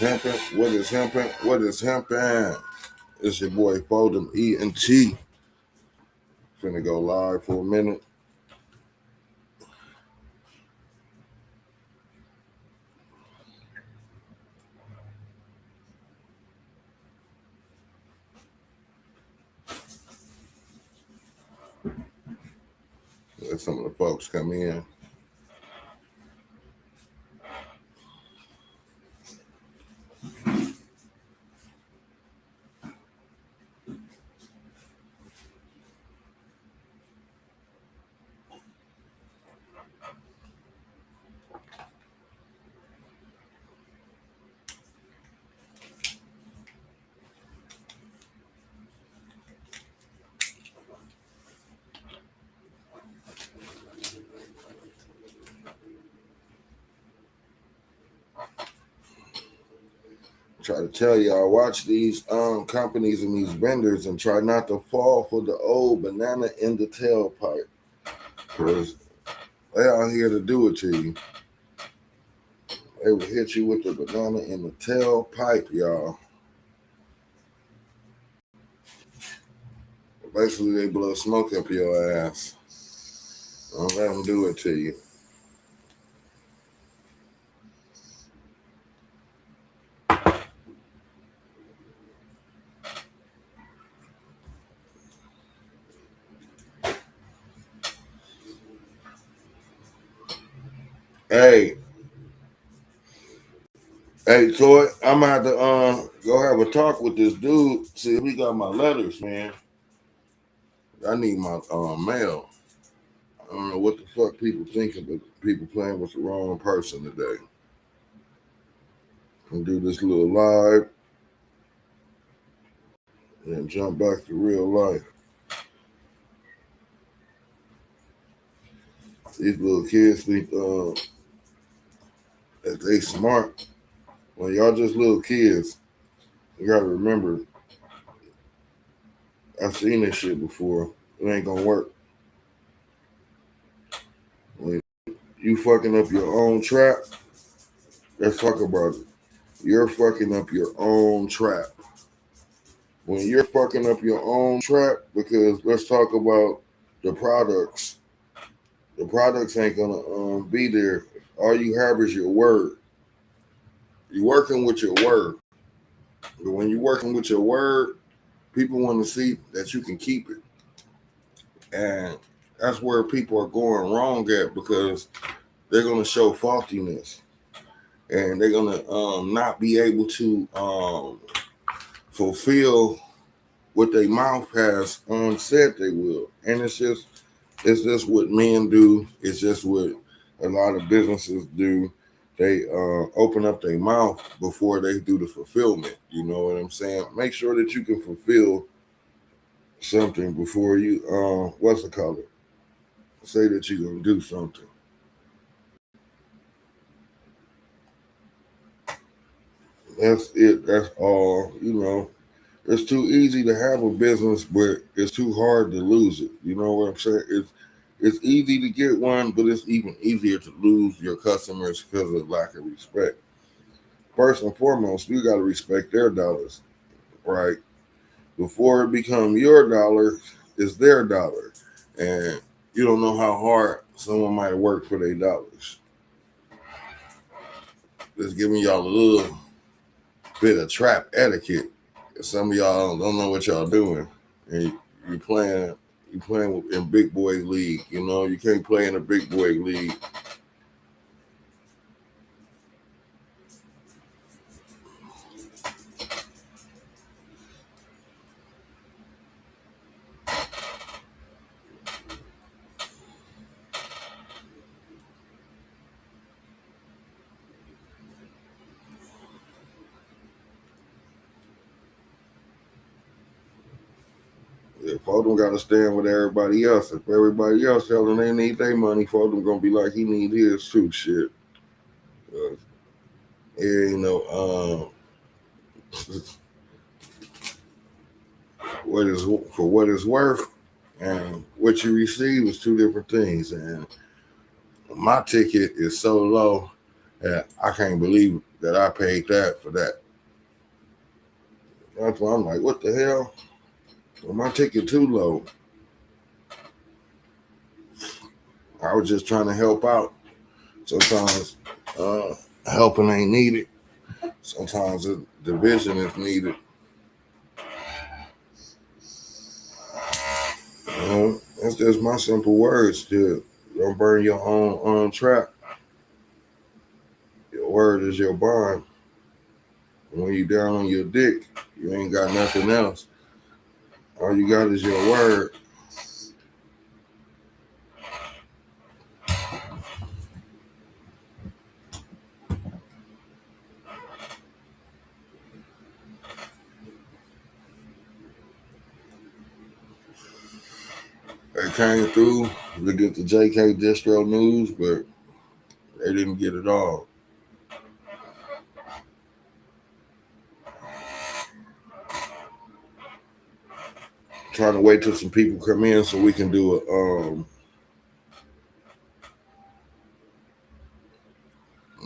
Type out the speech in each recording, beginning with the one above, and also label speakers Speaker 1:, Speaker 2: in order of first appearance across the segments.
Speaker 1: hemping? What is hemping? What is hemping? It's your boy Foldem E&T. Finna go live for a minute. Let some of the folks come in. Try to tell y'all, watch these companies and these vendors and try not to fall for the old banana in the tailpipe. Because they out here to do it to you. They will hit you with the banana in the tailpipe, y'all. Basically, they blow smoke up your ass. Don't let them do it to you. Hey, Toy, I'm gonna have to go have a talk with this dude. See if he got my letters, man. I need my mail. I don't know what the fuck people thinking, but people playing with the wrong person today. And do this little live and jump back to real life. These little kids think that they smart. When y'all just little kids, you gotta remember, I've seen this shit before. It ain't gonna work. When you fucking up your own trap, let's talk about it. You're fucking up your own trap. When you're fucking up your own trap, because let's talk about the products. The products ain't gonna be there. All you have is your word. You're working with your word. But when you're working with your word, people want to see that you can keep it. And that's where people are going wrong at, because they're gonna show faultiness. And they're gonna not be able to fulfill what their mouth has said they will. And it's just what men do. It's just what a lot of businesses do. They open up their mouth before they do the fulfillment. You know what I'm saying? Make sure that you can fulfill something before you what's the color? Say that you're gonna do something. That's it. That's all. You know, it's too easy to have a business, but it's too hard to lose it. You know what I'm saying? It's easy to get one, but it's even easier to lose your customers because of lack of respect. First and foremost, you got to respect their dollars, right? Before it become your dollar, it's their dollar, and you don't know how hard someone might work for their dollars. Just giving y'all a little bit of trap etiquette. Some of y'all don't know what y'all doing, and you playing in big boy league. You know you can't play in a big boy league. If Foden got to stand with everybody else, if everybody else tell them they need their money, Foden gonna be like he need his too. Shit. Yeah, you know, what is for what it's worth, and what you receive is two different things. And my ticket is so low that I can't believe that I paid that for that. That's why I'm like, what the hell? Well, my ticket too low. I was just trying to help out. Sometimes helping ain't needed. Sometimes the division is needed. That's just my simple words. Dude. Don't burn your own trap. Your word is your bond. When you down on your dick, you ain't got nothing else. All you got is your word. They came through to get the JK Distro news, but they didn't get it all. Trying to wait till some people come in so we can do a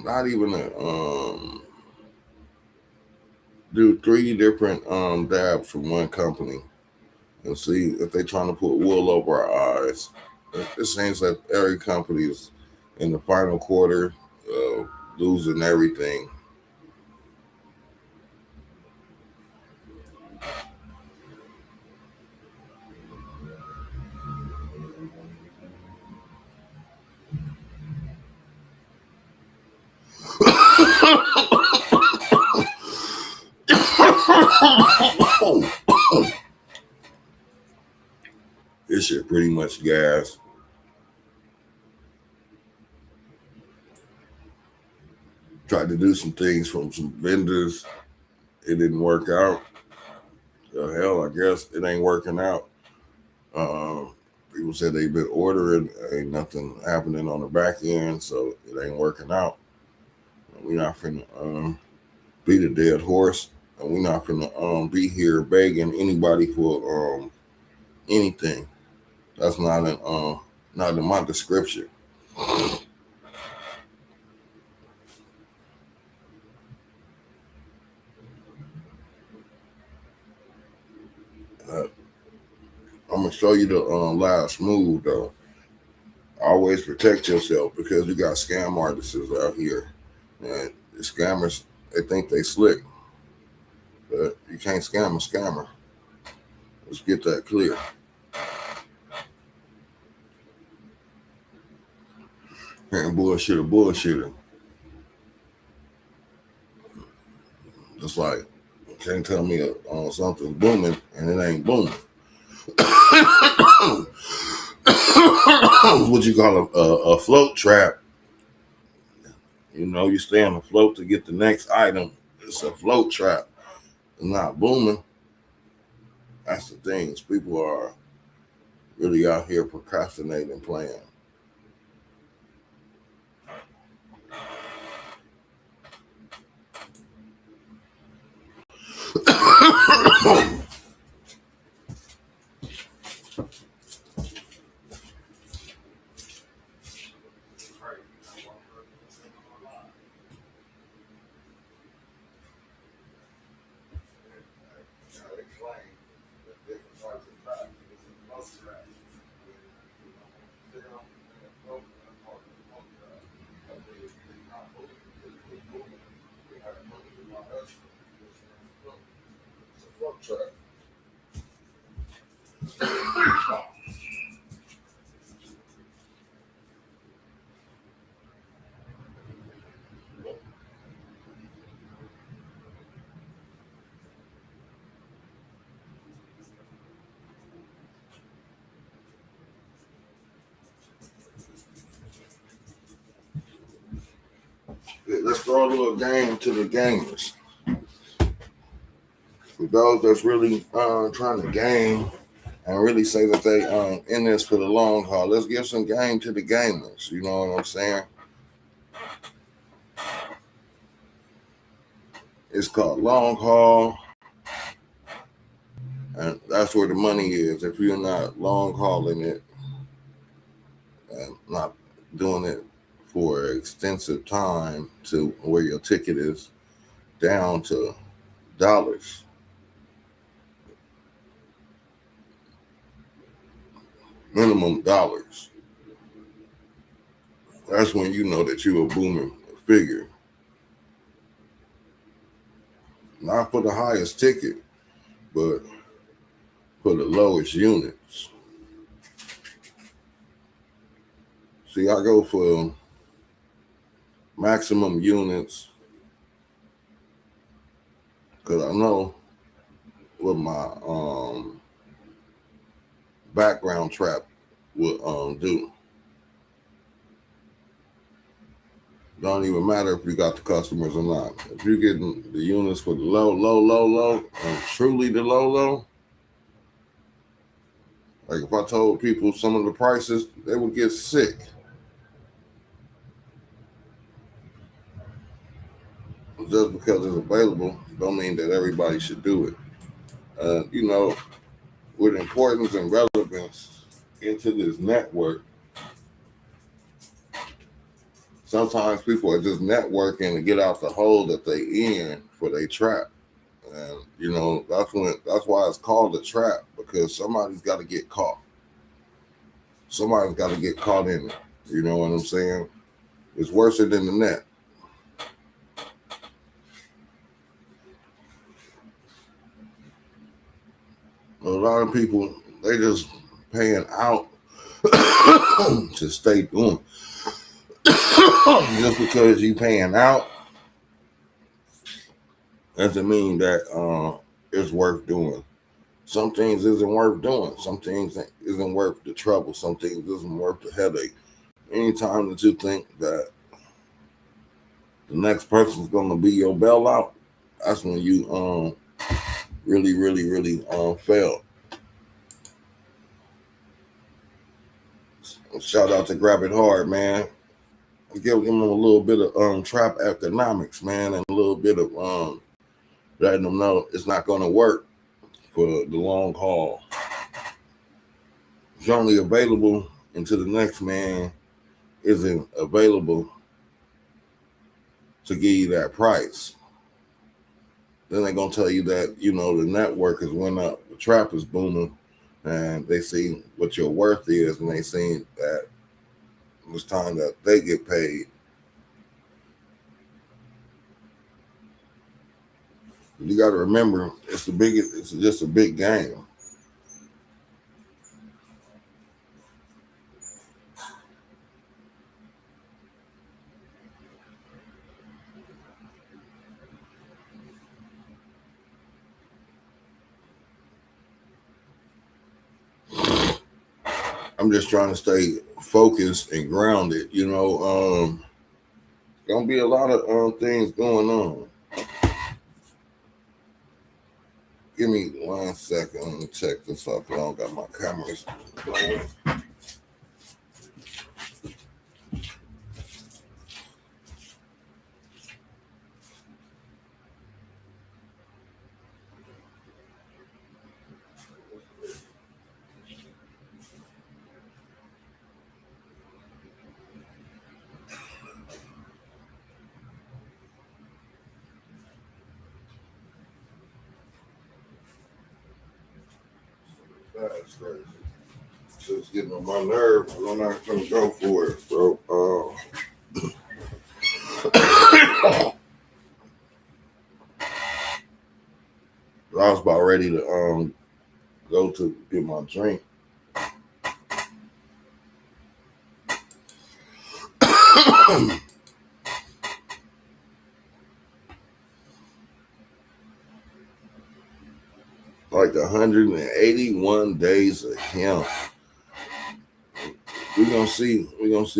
Speaker 1: not even do 3 different dabs from one company and see if they're trying to put wool over our eyes. It seems like every company is in the final quarter losing everything. This shit pretty much gas. Tried to do some things from some vendors. It didn't work out. Hell, I guess it ain't working out. People said they've been ordering. Ain't nothing happening on the back end, so it ain't working out. We're not finna beat a dead horse, and we're not finna be here begging anybody for anything. That's not in my description. I'm gonna show you the last move though. Always protect yourself because you got scam artists out here, and the scammers they think they slick, but you can't scam a scammer. Let's get that clear. Can't bullshit a bullshitter. Just like you can't tell me something's booming and it ain't booming. What you call a float trap? You know, you stay on the float to get the next item. It's a float trap. It's not booming. That's the things. People are really out here procrastinating, playing. Let's throw a little game to the gamers. For those that's really trying to game and really say that they in this for the long haul, let's give some game to the gamers. You know what I'm saying? It's called long haul, and that's where the money is. If you're not long hauling it and not doing it for an extensive time to where your ticket is down to dollars. Minimum dollars. That's when you know that you're a booming figure. Not for the highest ticket, but for the lowest units. See, I go for maximum units because I know what my background trap would do. Don't even matter if you got the customers or not. If you're getting the units for the low, and truly the low, like if I told people some of the prices, they would get sick. Just because it's available don't mean that everybody should do it. With importance and relevance into this network, sometimes people are just networking to get out the hole that they in for their trap. And that's why it's called a trap, because somebody's got to get caught. Somebody's got to get caught in it. You know what I'm saying? It's worse than the net. A lot of people, they just paying out to stay doing. Just because you paying out doesn't mean that it's worth doing. Some things isn't worth doing. Some things isn't worth the trouble. Some things isn't worth the headache. Anytime that you think that the next person's gonna be your bailout, that's when you really fail. Shout out to Grab It Hard, man. Give them a little bit of trap economics, man, and a little bit of letting them know it's not gonna work for the long haul. It's only available until the next man isn't available to give you that price. Then they're gonna tell you that the network has went up, the trap is booming, and they see what your worth is, and they see that it's time that they get paid. You got to remember, it's just a big game. I'm just trying to stay focused and grounded. Gonna be a lot of things going on. Give me 1 second. Let me check this out. I don't got my cameras going. That's crazy. Just getting on my nerves. I'm not gonna go for it, bro. I was about ready to go to get my drink. Like 181 days of him. We're gonna see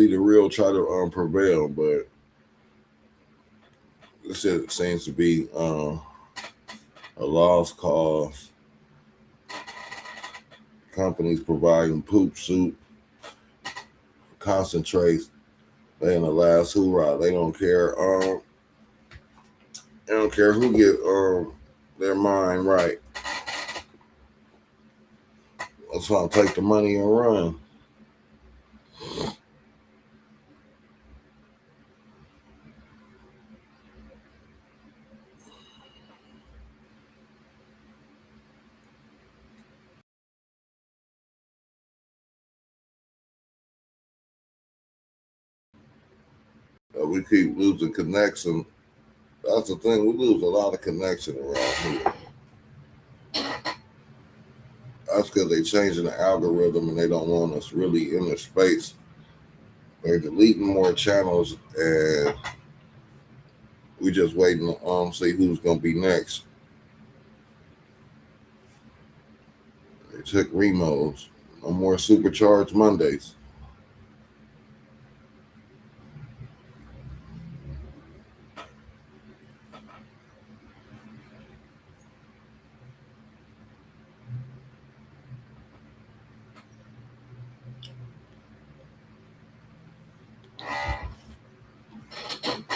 Speaker 1: the real try to prevail, but this shit seems to be a lost cause. Companies providing poop soup, concentrates. They in the last hoorah. They don't care. They don't care who get their mind right. That's why I take the money and run. But we keep losing connection. That's the thing. We lose a lot of connection around here. That's because they changing the algorithm and they don't want us really in the space. They're deleting more channels and we just waiting to see who's gonna be next. They took Remos. No more supercharged Mondays.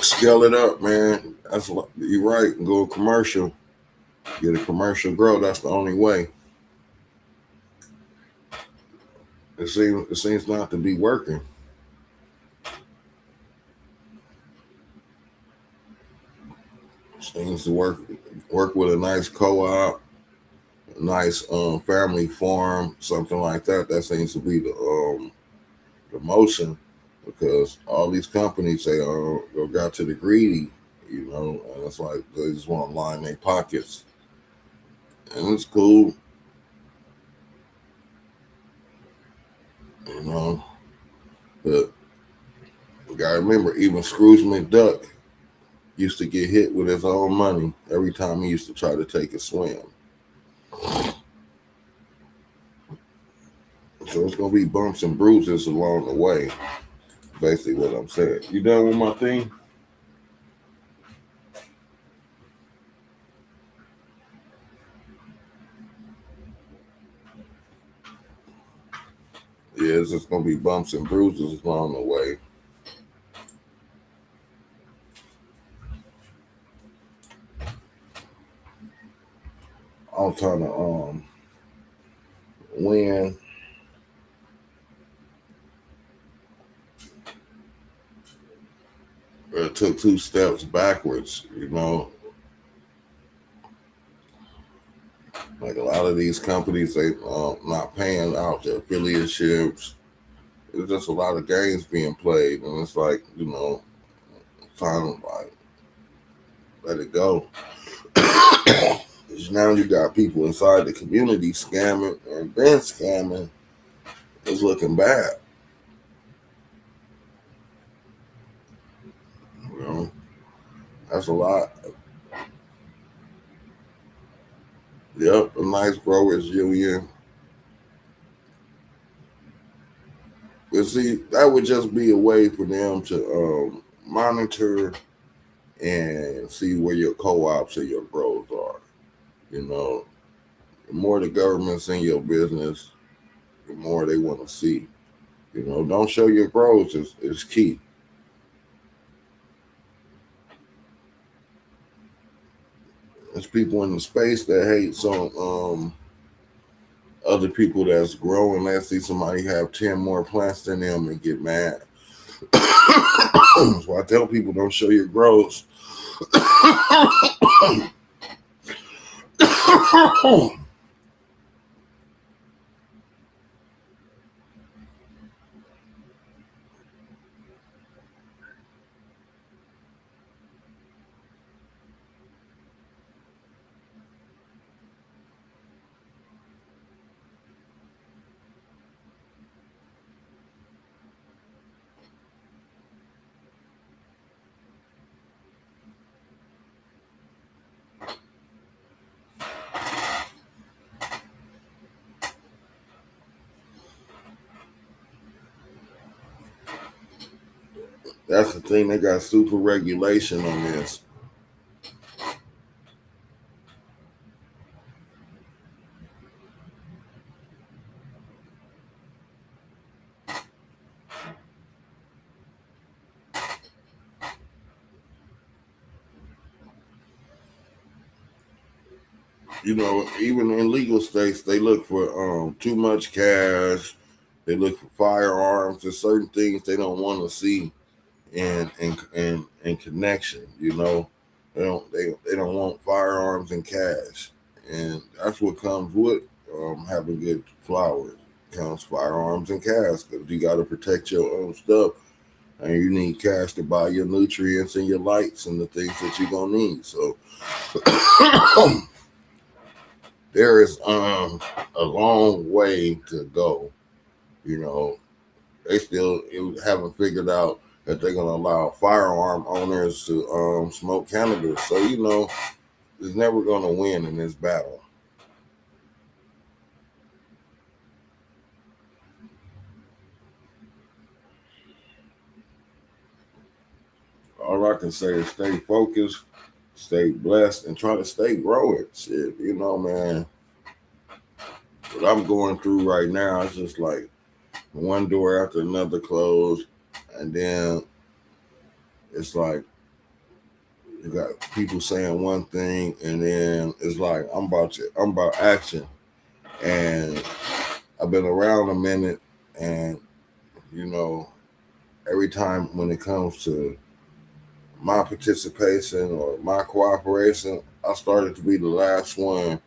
Speaker 1: Scale it up, man. That's you're right. Go commercial. Get a commercial grow. That's the only way. It seems not to be working. It seems to work with a nice co-op, a nice family farm, something like that. That seems to be the motion because all these companies they got to the greedy, and it's like they just want to line their pockets, and it's cool, you know. But you gotta remember, even Scrooge McDuck used to get hit with his own money every time he used to try to take a swim. So it's gonna be bumps and bruises along the way. Basically, what I'm saying. You done with my thing? Yeah, it's just gonna be bumps and bruises along the way. I'm trying to win. It took 2 steps backwards, Like a lot of these companies, they not paying out their affiliateships. There's just a lot of games being played, and it's like time to like let it go. Because now you got people inside the community scamming and been scamming. It's looking bad. You know, that's a lot. Yep, a nice growers union. But see, that would just be a way for them to monitor and see where your co-ops and your grows are. You know, the more the government's in your business, the more they want to see. Don't show your grows is key. There's people in the space that hate some other people that's growing. Let's see somebody have 10 more plants than them and get mad. So I tell people don't show your grows. That's the thing. They got super regulation on this. Even in legal states, they look for too much cash. They look for firearms. There's certain things they don't want to see and connection. They don't want firearms and cash, and that's what comes with having good flowers. Comes firearms and cash because you got to protect your own stuff. and you need cash to buy your nutrients and your lights and the things that you're gonna need. So there is a long way to go. You know, they still haven't figured out that they're gonna allow firearm owners to smoke cannabis. So you know, it's never gonna win in this battle. All I can say is stay focused, stay blessed, and try to stay growing. Shit, you know, man. What I'm going through right now is just like one door after another closed, and then it's like you got people saying one thing, and then it's like I'm about action, and I've been around a minute, and you know, every time when it comes to my participation or my cooperation, I started to be the last one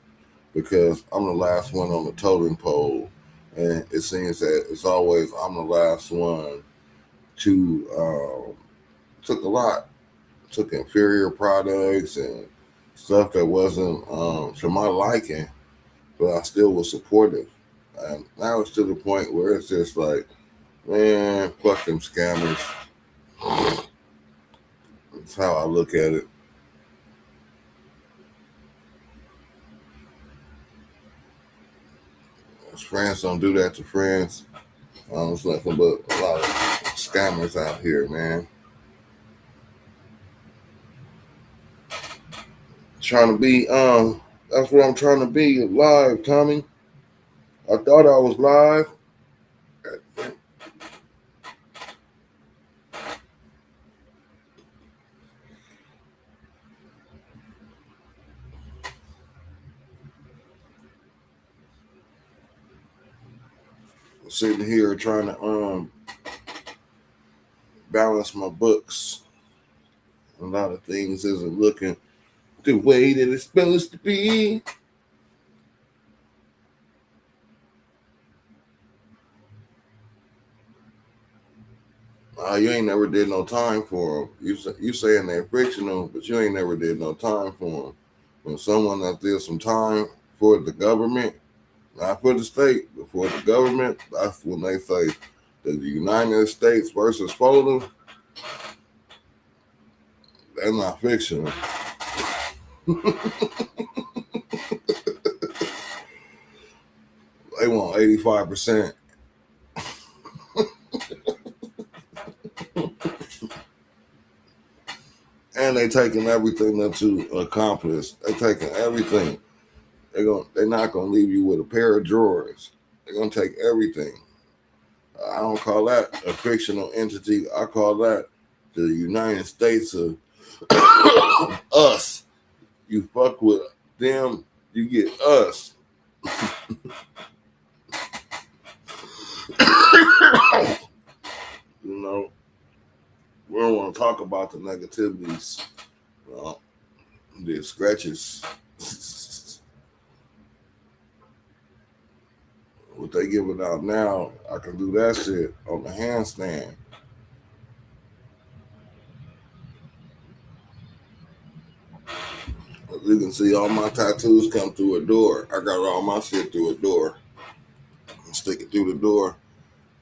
Speaker 1: because I'm the last one on the totem pole, and it seems that it's always I'm the last one to took a lot, took inferior products and stuff that wasn't to my liking, but I still was supportive. And now it's to the point where it's just like, man, fuck them scammers. That's how I look at it. Friends don't do that to friends. It's nothing but a lot of scammers out here, man. Trying to be, that's what I'm trying to be live, Tommy. I thought I was live. Sitting here trying to balance my books. A lot of things isn't looking the way that it's supposed to be. You ain't never did no time for them. You saying they're fictional, but you ain't never did no time for them. When someone that did some time for the government, not for the state, but for the government, that's when they say the United States versus Poland, they're not fictional. They want 85%. And they taking everything that you accomplished. They taking everything. They're not gonna leave you with a pair of drawers. They're gonna take everything. I don't call that a fictional entity. I call that the United States of us. You fuck with them, you get us. You know, we don't want to talk about the negativities, the scratches. What they giving out now, I can do that shit on the handstand. You can see all my tattoos come through a door. I got all my shit through a door. Stick it through the door.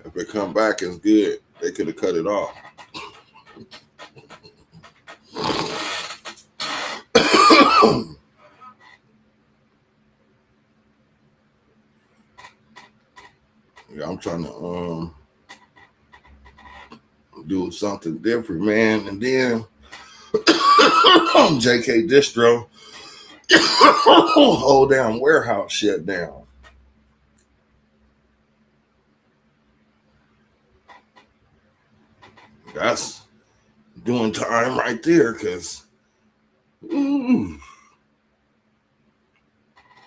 Speaker 1: If it come back, it's good. They could have cut it off. Yeah, I'm trying to do something different, man. And then JK Distro, whole damn warehouse shut down. That's doing time right there, cause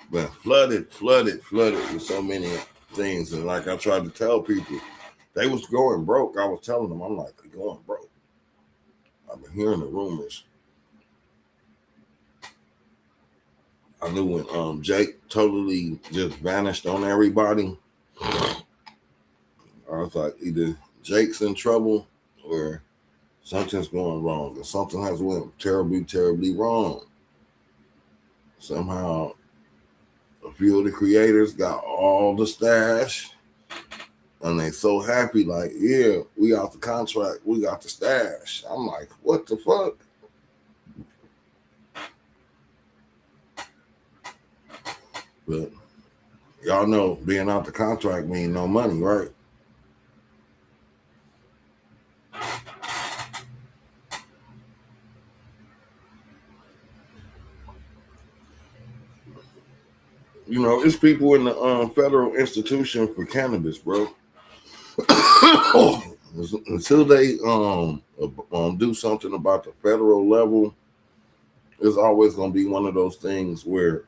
Speaker 1: but flooded with so many things. And like I tried to tell people, they was going broke. I was telling them, I'm like, they're going broke. I've been hearing the rumors. I knew when Jake totally just vanished on everybody. I was like, either Jake's in trouble or something's going wrong, or something has went terribly, terribly wrong. Somehow, a few of the creators got all the stash, and they so happy, like, yeah, we got the contract, we got the stash. I'm like, what the fuck? But y'all know being out the contract mean no money, right? You know, it's people in the federal institution for cannabis, bro. Until they do something about the federal level, it's always gonna be one of those things where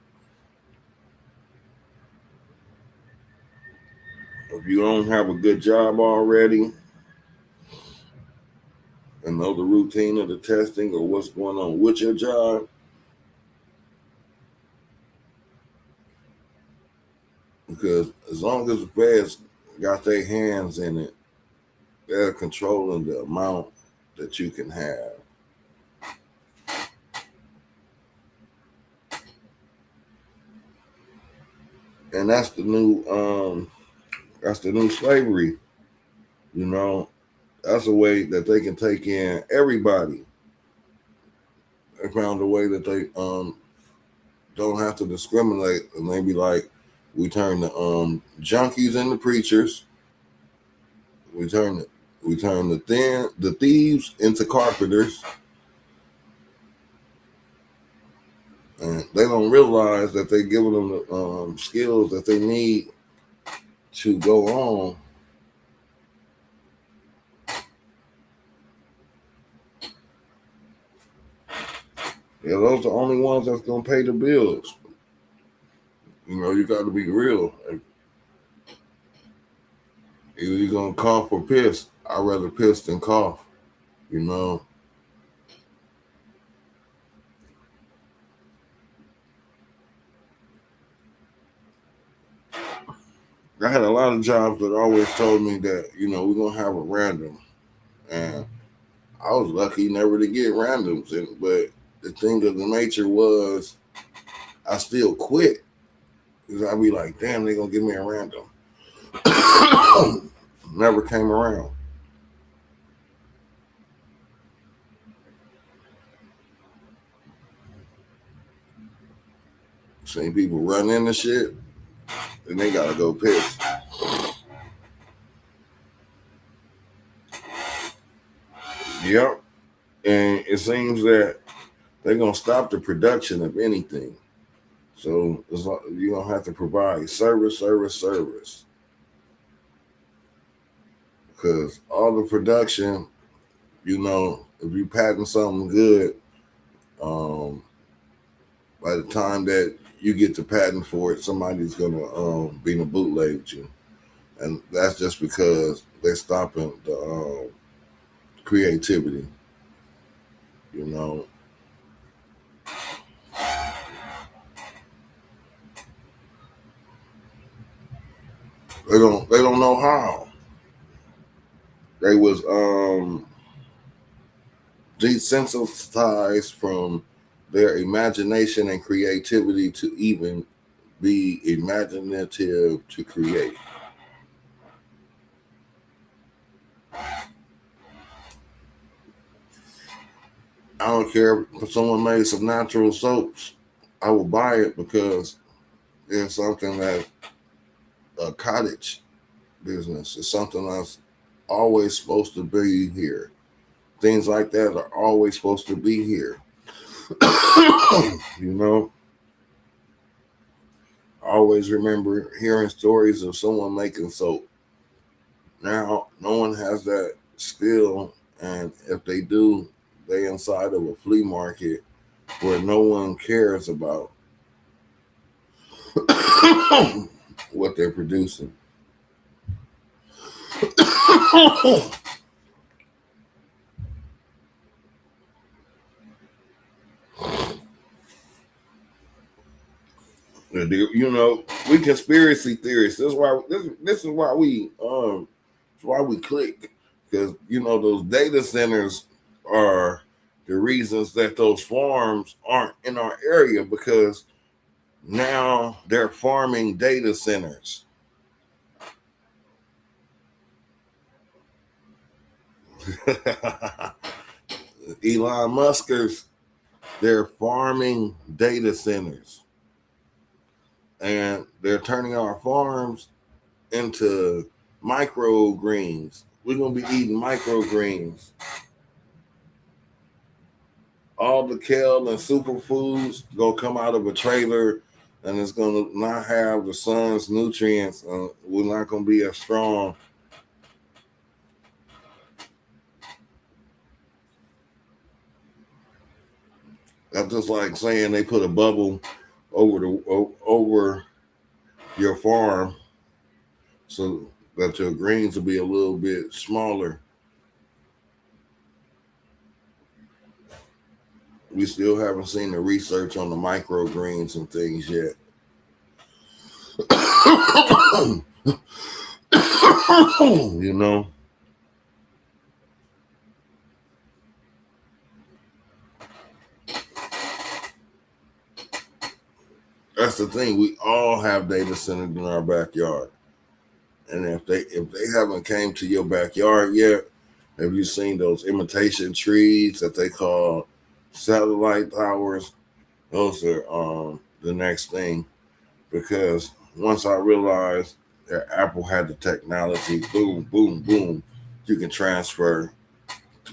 Speaker 1: if you don't have a good job already and know the routine of the testing or what's going on with your job, because as long as the feds got their hands in it, they're controlling the amount that you can have. And that's the new slavery, you know. That's a way that they can take in everybody. They found a way that they don't have to discriminate, and they be like, we turn the junkies into preachers, we turn the thieves into carpenters, and they don't realize that they giving them the skills that they need to go on. Yeah, those are the only ones that's gonna pay the bills. You know, you got to be real. Either you're gonna cough or piss. I'd rather piss than cough. You know, I had a lot of jobs that always told me that, you know, we're gonna have a random, and I was lucky never to get randoms. But the thing of the nature was, I still quit because I'd be like, damn, they gonna give me a random. Never came around. Seen people run into shit, and they gotta go piss. Yep. And it seems that they're gonna stop the production of anything. So it's like you're gonna have to provide service, service, service. Because all the production, you know, if you patent something good, um, by the time that you get the patent for it, somebody's gonna be in a bootleg with you, and that's just because they're stopping the creativity. You know, they don't know how. They was desensitized from their imagination and creativity to even be imaginative to create. I don't care if someone made some natural soaps. I will buy it because it's something that a cottage business is something that's always supposed to be here. Things like that are always supposed to be here. You know, I always remember hearing stories of someone making soap. Now, no one has that skill, and if they do, they inside of a flea market where no one cares about what they're producing. You know, we conspiracy theorists. This is why we click, because those data centers are the reasons that those farms aren't in our area, because now they're farming data centers. Elon Muskers, they're farming data centers, and they're turning our farms into microgreens. We're gonna be eating microgreens. All the kale and superfoods gonna come out of a trailer, and it's gonna not have the sun's nutrients. We're not gonna be as strong. That's just like saying they put a bubble over your farm so that your greens will be a little bit smaller. We still haven't seen the research on the microgreens and things yet. You know, that's the thing. We all have data centers in our backyard, and if they haven't came to your backyard yet, have you seen those imitation trees that they call satellite towers? Those are the next thing, because once I realized that Apple had the technology, boom, boom, boom, you can transfer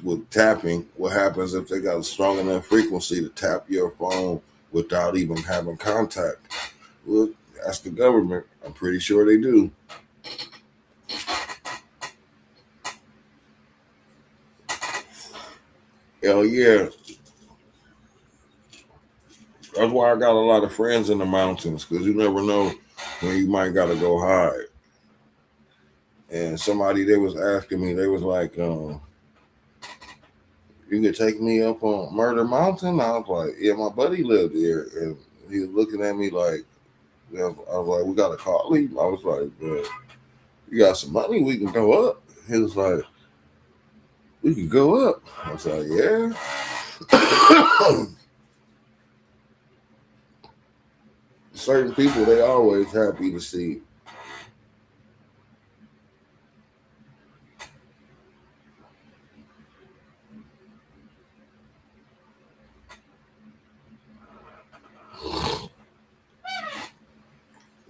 Speaker 1: with tapping. What happens if they got a strong enough frequency to tap your phone without even having contact? Well, that's the government. I'm pretty sure they do. Hell yeah. That's why I got a lot of friends in the mountains, because you never know when you might got to go hide. And somebody, they was asking me, they was like, you could take me up on Murder Mountain? I was like, yeah, my buddy lived there. And he was looking at me like, I was like, we got to call him. I was like, you got some money, we can go up. He was like, we can go up. I was like, yeah. Certain people, they always happy to see.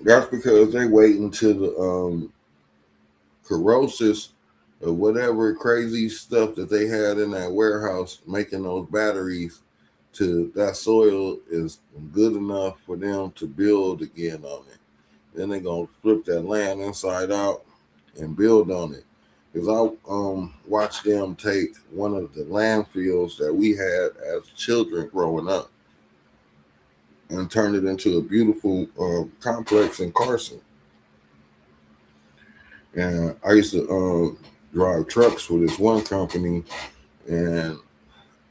Speaker 1: That's because they wait until the corrosives or whatever crazy stuff that they had in that warehouse making those batteries, to that soil is good enough for them to build again on it. Then they're gonna flip that land inside out and build on it. Because I watched them take one of the landfills that we had as children growing up and turn it into a beautiful complex in Carson. And I used to drive trucks for this one company, and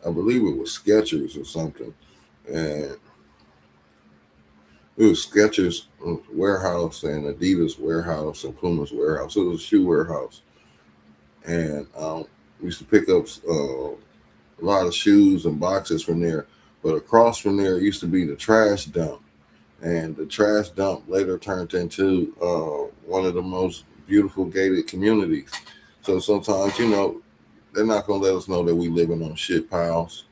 Speaker 1: I believe it was Skechers or something. And it was Skechers warehouse and Adidas warehouse and Puma's warehouse. It was a shoe warehouse. And we used to pick up a lot of shoes and boxes from there. But across from there used to be the trash dump. And the trash dump later turned into one of the most beautiful gated communities. So sometimes, they're not gonna let us know that we living on shit piles.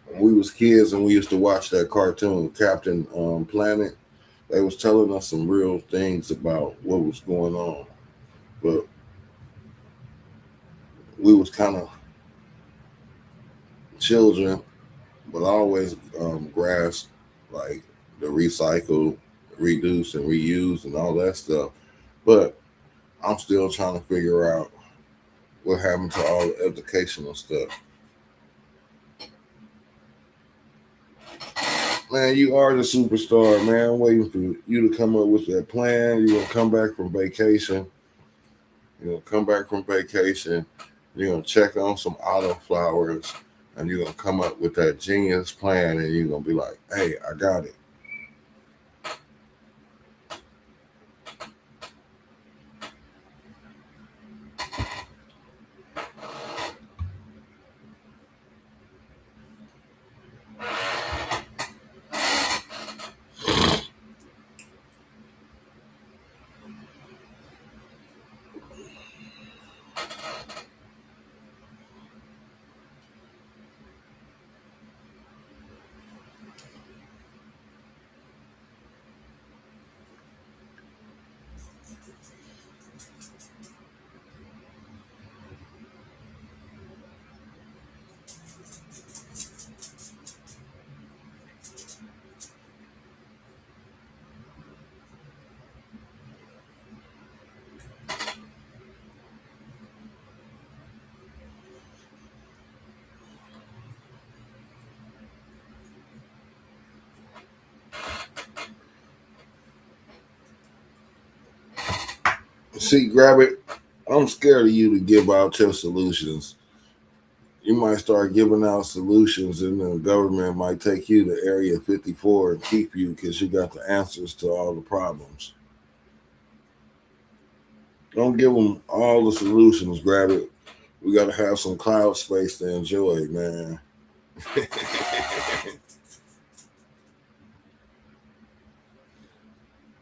Speaker 1: When we was kids and we used to watch that cartoon, Captain Planet, they was telling us some real things about what was going on. But we was kind of children, but I always grasped like the recycle, reduce, and reuse and all that stuff. But I'm still trying to figure out what happened to all the educational stuff. Man, you are the superstar, man. I'm waiting for you to come up with that plan. You're gonna come back from vacation. You're gonna come back from vacation. You're gonna check on some auto flowers, and you're gonna come up with that genius plan, and you're gonna be like, "Hey, I got it." See, grab it. I'm scared of you to give out your solutions. You might start giving out solutions, and the government might take you to Area 54 and keep you because you got the answers to all the problems. Don't give them all the solutions, grab it. We got to have some cloud space to enjoy, man.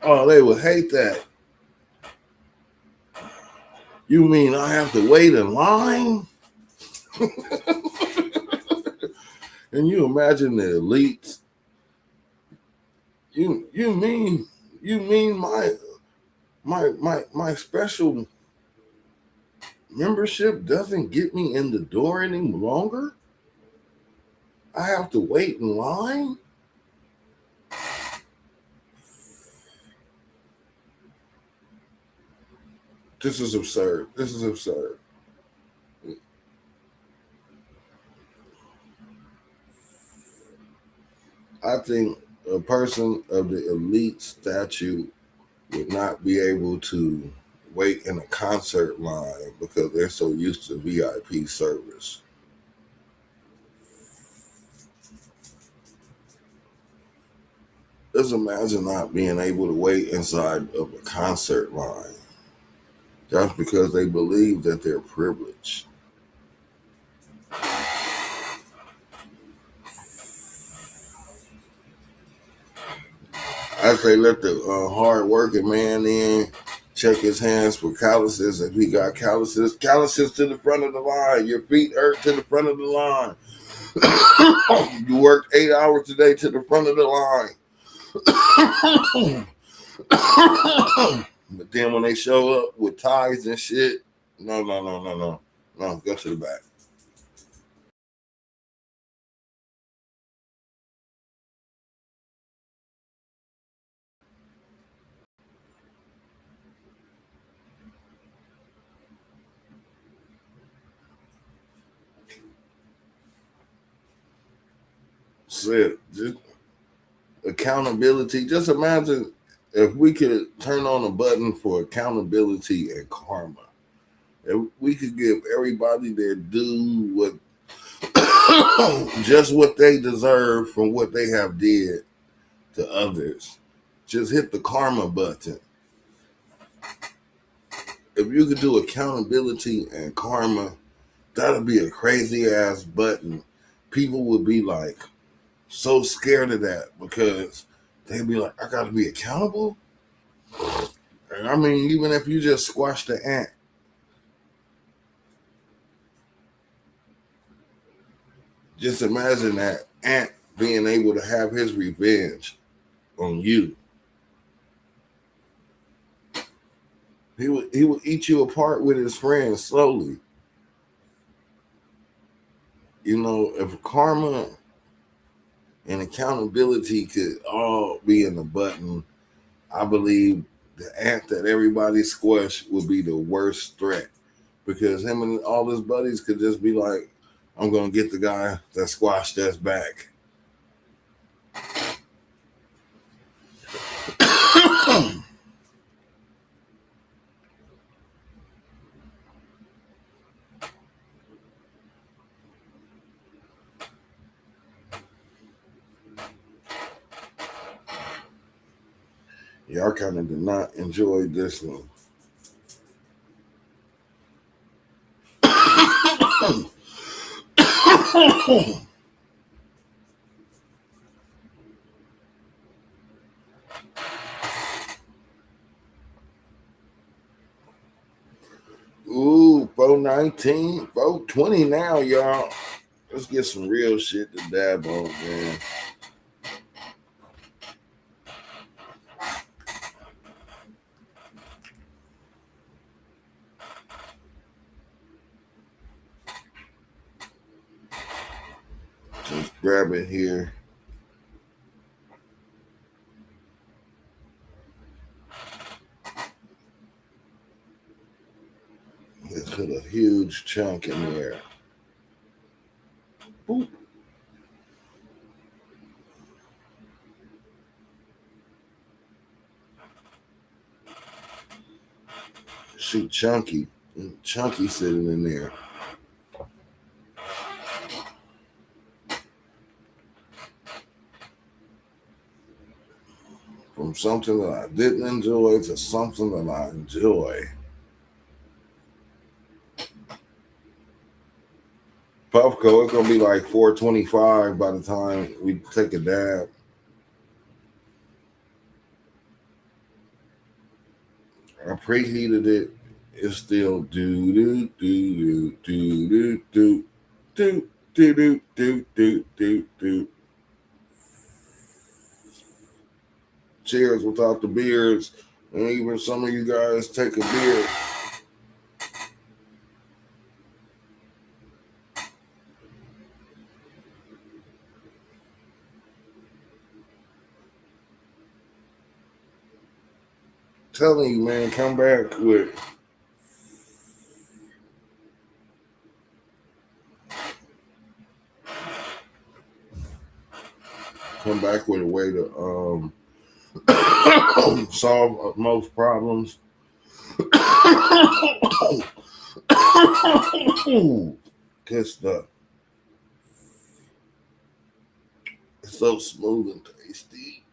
Speaker 1: Oh, they would hate that. You mean I have to wait in line? And you imagine the elites? You mean my special membership doesn't get me in the door any longer? I have to wait in line? This is absurd. This is absurd. I think a person of the elite statute would not be able to wait in a concert line because they're so used to VIP service. Just imagine not being able to wait inside of a concert line just because they believe that they're privileged. I say let the hard working man in, check his hands for calluses. If he got calluses, calluses to the front of the line. Your feet hurt to the front of the line. You worked 8 hours today to the front of the line. But then when they show up with ties and shit, no, no, no, no, no. No, go to the back. Shit, just accountability. Just imagine if we could turn on a button for accountability and karma. If we could give everybody their due, what just what they deserve from what they have did to others. Just hit the karma button. If you could do accountability and karma, that'd be a crazy ass button. People would be like so scared of that because they'd be like, I gotta be accountable. And I mean, even if you just squash the ant, just imagine that ant being able to have his revenge on you. He would eat you apart with his friends slowly. You know, if karma and accountability could all be in the button, I believe the ant that everybody squashed would be the worst threat because him and all his buddies could just be like, I'm gonna get the guy that squashed us back. Y'all kind of did not enjoy this one. Ooh, 419, 420 now, y'all. Let's get some real shit to dab on, man. Just grab it here. Let's put a huge chunk in there. Boop. Shoot, Chunky sitting in there. From something that I didn't enjoy to something that I enjoy. Puffco, it's gonna be like 425 by the time we take a dab. I preheated it. It's still do do do do do do do do do do do do do. Cheers without the beards, and even some of you guys take a beer. Telling you, man, come back with a way to solve most problems. Good stuff. It's so smooth and tasty.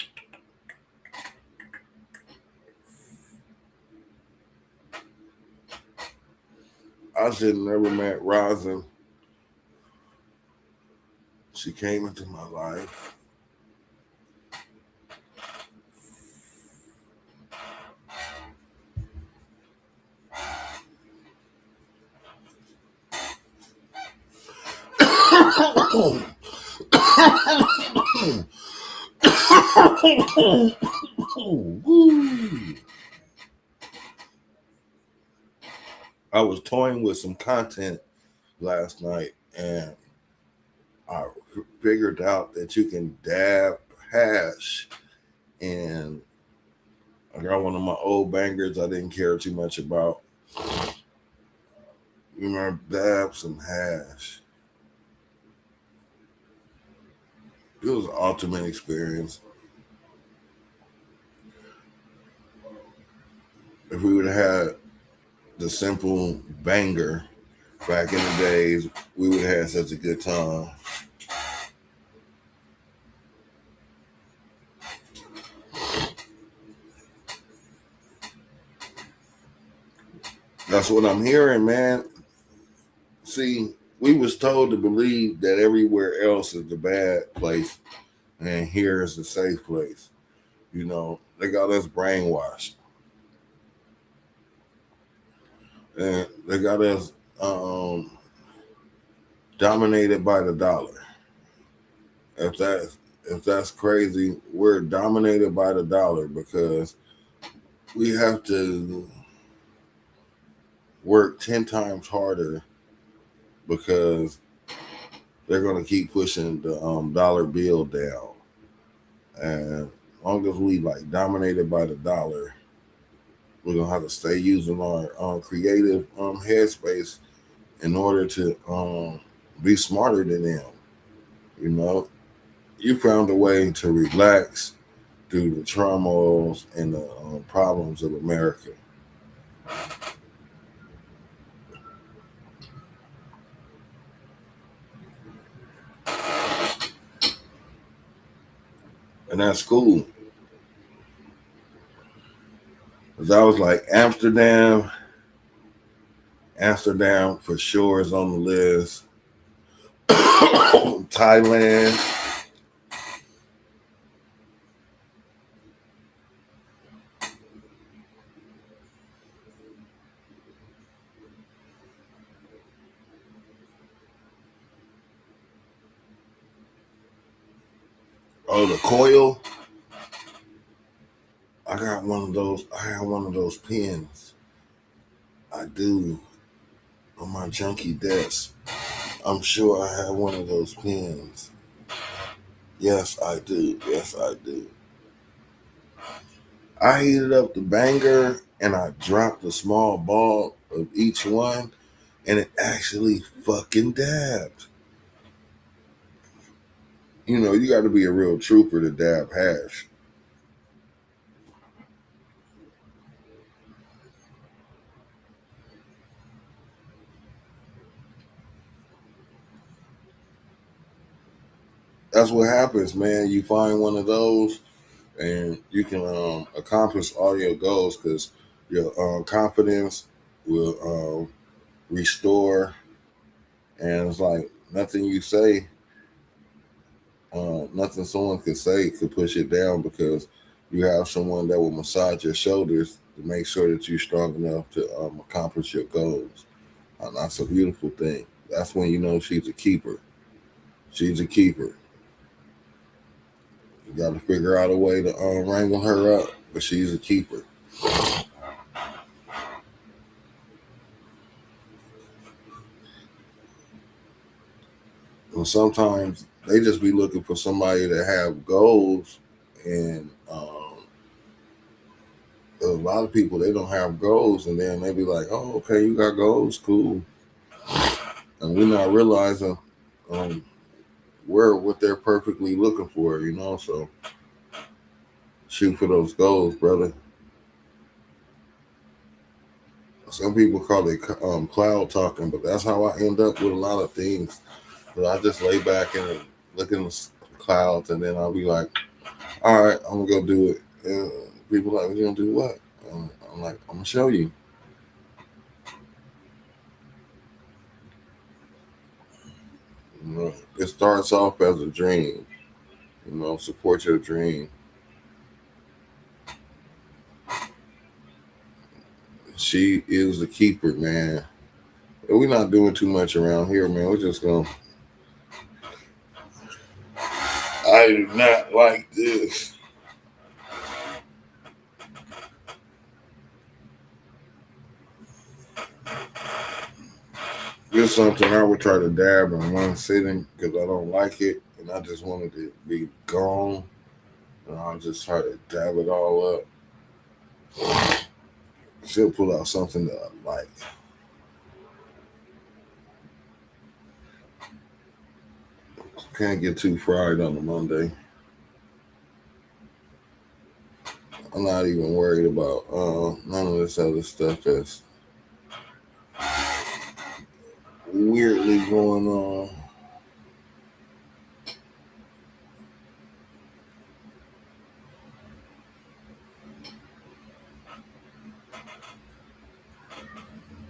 Speaker 1: I should have never met Rosin. She came into my life. I was toying with some content last night, and I figured out that you can dab hash, and I got one of my old bangers I didn't care too much about. You remember, dab some hash. It was an ultimate experience. If we would have had the simple banger back in the days, we would have had such a good time. That's what I'm hearing, man. See, we was told to believe that everywhere else is the bad place and here is the safe place. You know, they got us brainwashed. And they got us dominated by the dollar. If that's crazy, we're dominated by the dollar because we have to work 10 times harder because they're going to keep pushing the dollar bill down. And as long as we like dominated by the dollar, we're going to have to stay using our creative headspace in order to be smarter than them. You know, you found a way to relax through the turmoils and the problems of America. And that's cool. Because I was like, Amsterdam for sure is on the list. Thailand. Oh, the coil. I got one of those. I have one of those pins. I do on my junkie desk. I'm sure I have one of those pins. Yes, I do. Yes, I do. I heated up the banger and I dropped a small ball of each one, and it actually fucking dabbed. You know, you got to be a real trooper to dab hash. that's what happens, man. You find one of those, and you can accomplish all your goals because your confidence will restore, and it's like nothing you say, nothing someone could say could push it down because you have someone that will massage your shoulders to make sure that you're strong enough to accomplish your goals. That's a beautiful thing. That's when you know she's a keeper. She's a keeper. You got to figure out a way to wrangle her up, but she's a keeper. And sometimes they just be looking for somebody to have goals, and a lot of people they don't have goals, and then they be like, "Oh, okay, you got goals, cool," and we're not realizing um, where what they're perfectly looking for, you know. So shoot for those goals, brother. Some people call it cloud talking, but that's how I end up with a lot of things. But I just lay back and look in the clouds, and then I'll be like, "All right, I'm gonna go do it." And people like, "You gonna do what?" I'm like, "I'm gonna show you." You know, it starts off as a dream. You know, support your dream. She is the keeper, man. We're not doing too much around here, man. We're just gonna. I do not like this. This is something I would try to dab in one sitting because I don't like it, and I just wanted to be gone. And I'll just try to dab it all up. She'll pull out something that I like. Can't get too fried on a Monday. I'm not even worried about none of this other stuff that's weirdly going on.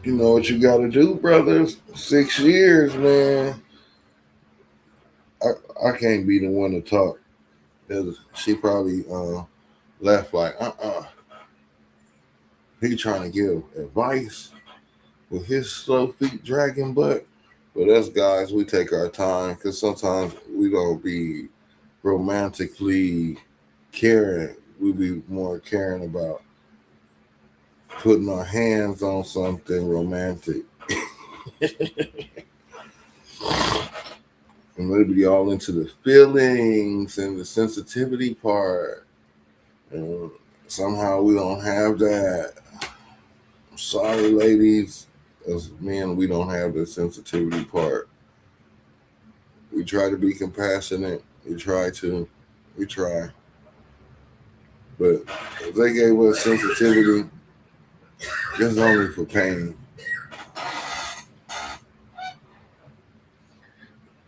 Speaker 1: You know what you got to do, brothers. 6 years, man. I can't be the one to talk. She probably left like, he trying to give advice with his slow feet dragging butt. But us guys, we take our time because sometimes we don't be romantically caring. We be more caring about putting our hands on something romantic. And maybe all into the feelings and the sensitivity part. And somehow we don't have that. Sorry, ladies. As men, we don't have the sensitivity part. We try to be compassionate. We try. But if they gave us sensitivity, it's only for pain.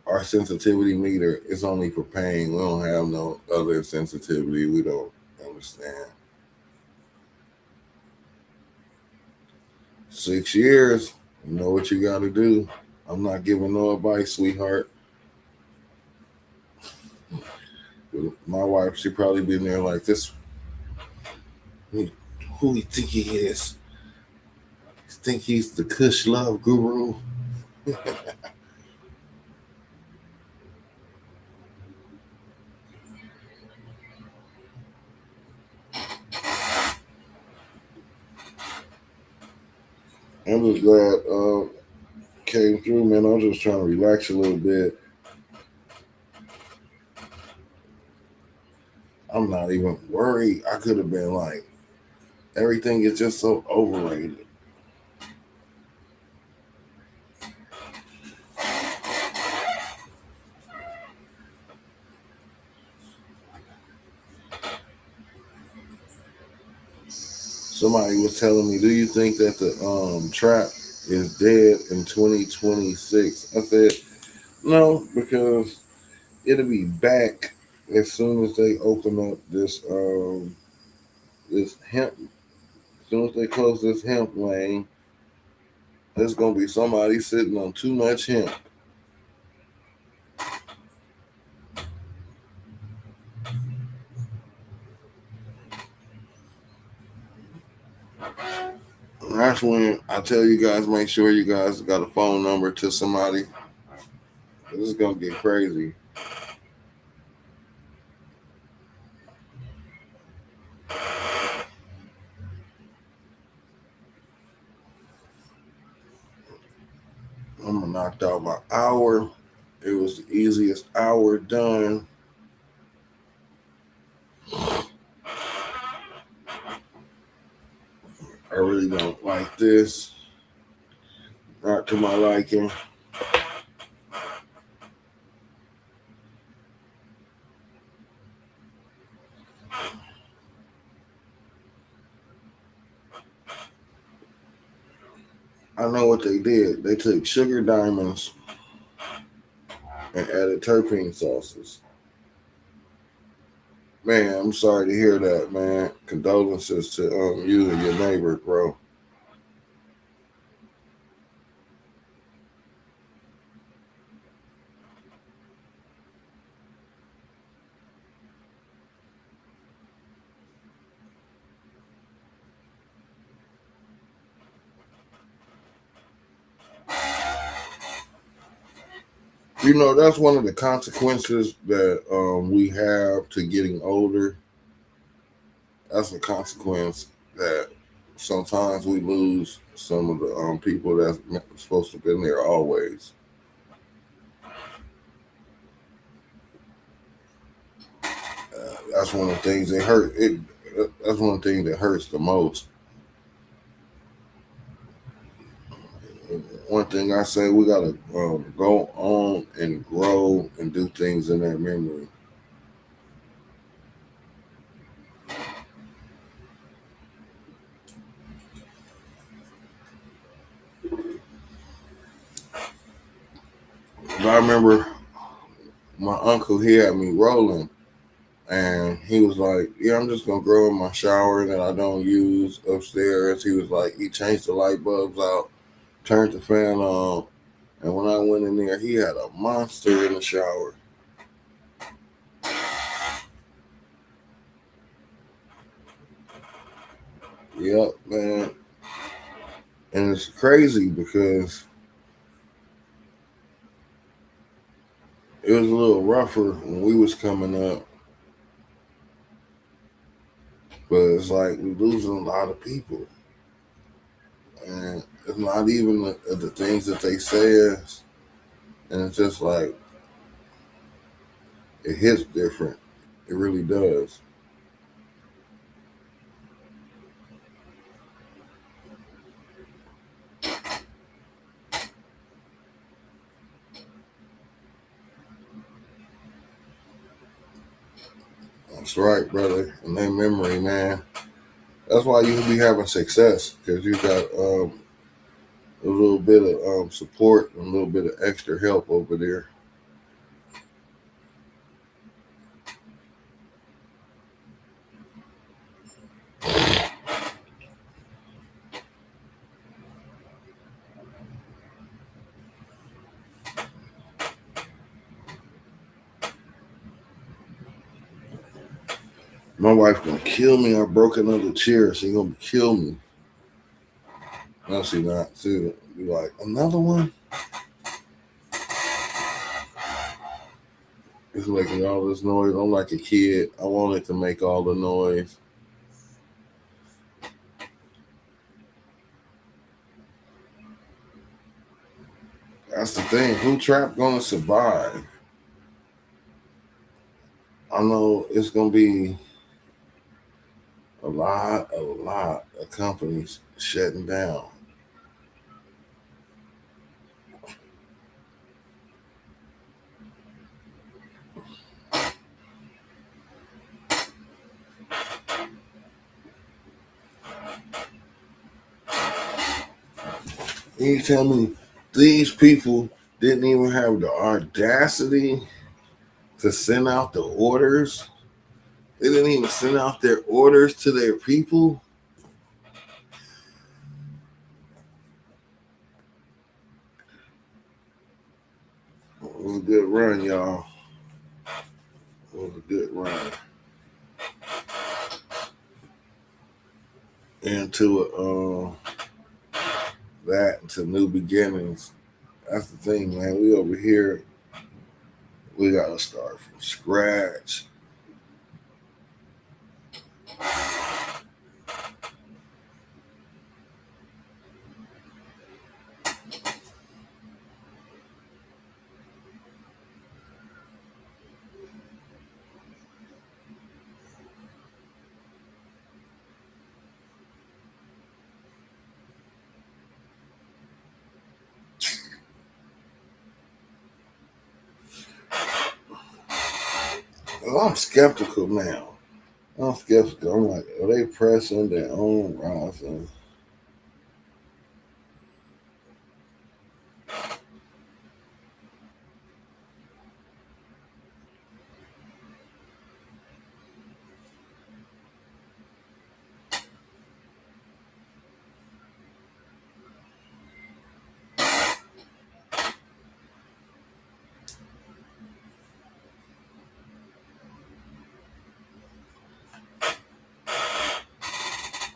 Speaker 1: Our sensitivity meter is only for pain. We don't have no other sensitivity. We don't understand. 6 years, you know what you got to do. I'm not giving no advice, sweetheart. My wife, she probably been there like this. Who he think he is? He think he's the Kush love guru? I'm just glad came through, man. I'm just trying to relax a little bit. I'm not even worried. I could have been like, everything is just so overrated. Somebody was telling me, "Do you think that the trap is dead in 2026?" I said, "No, because it'll be back as soon as they open up this hemp. As soon as they close this hemp lane, there's gonna be somebody sitting on too much hemp. And that's when I tell you guys, make sure you guys got a phone number to somebody. This is gonna get crazy. I'm knocked out my hour. It was the easiest hour done. I really don't like this. Not to my liking. I know what they did. They took sugar diamonds and added terpene sauces. Man, I'm sorry to hear that, man. Condolences to you and your neighbor, bro. You know, that's one of the consequences that we have to getting older. That's a consequence that sometimes we lose some of the people that's supposed to have been there always. That's one of the things that hurt. That's one of the things that hurts the most. One thing I say, we gotta go on and grow and do things in that memory. But I remember my uncle, he had me rolling, and he was like, "Yeah, I'm just gonna grow in my shower that I don't use upstairs." He was like, he changed the light bulbs out, turned the fan on, and when I went in there, he had a monster in the shower. Yep, man. And it's crazy because it was a little rougher when we was coming up, but it's like we're losing a lot of people, and it's not even the things that they say, and it's just like it hits different. It really does. That's right, brother. And that memory, man. That's why you be having success because you got a little bit of support and a little bit of extra help over there. My wife gonna kill me. I broke another chair. She gonna kill me. No, she not. She be like, another one? It's making all this noise. I'm like a kid. I want it to make all the noise. That's the thing. Who trap gonna survive? I know it's gonna be a lot of companies shutting down. And you tell me these people didn't even have the audacity to send out the orders. They didn't even send out their orders to their people. It was a good run, y'all. It was a good run. Into that, into new beginnings. That's the thing, man. We over here, we gotta start from scratch. I'm skeptical now. I'm skeptical. I'm like, are they pressing their own rising?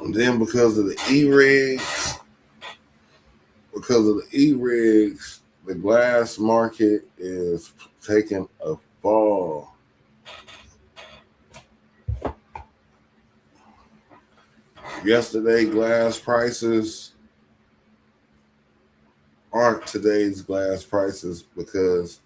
Speaker 1: And then because of the E-rigs, the glass market is taking a fall. Yesterday, glass prices aren't today's glass prices because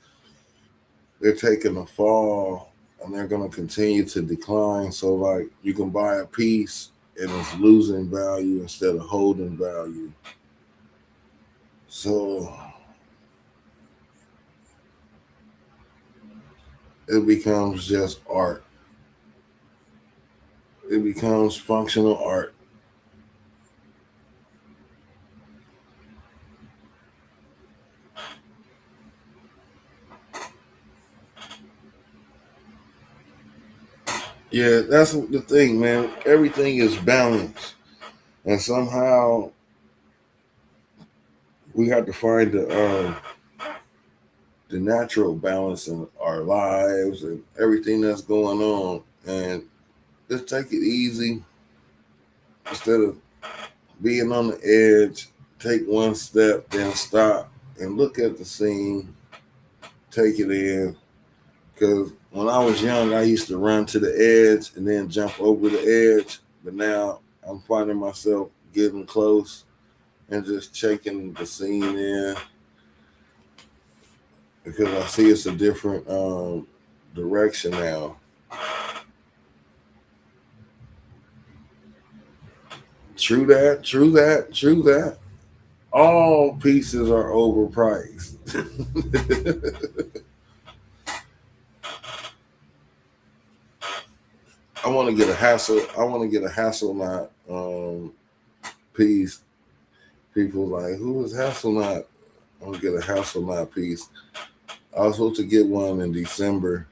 Speaker 1: they're taking a fall and they're going to continue to decline. So, like, you can buy a piece and it's losing value instead of holding value. So, it becomes just art. It becomes functional art. Yeah, that's the thing, man. Everything is balanced. And somehow we have to find the natural balance in our lives and everything that's going on. And just take it easy instead of being on the edge. Take one step, then stop and look at the scene, take it in. Because when I was young, I used to run to the edge and then jump over the edge. But now I'm finding myself getting close and just checking the scene in because I see it's a different direction now. True that, true that, true that. All pieces are overpriced. I want to get a hassle. I want to get a Hasselnut piece. People like, who is Hasselnut? I want to get a Hasselnut piece. I was supposed to get one in December.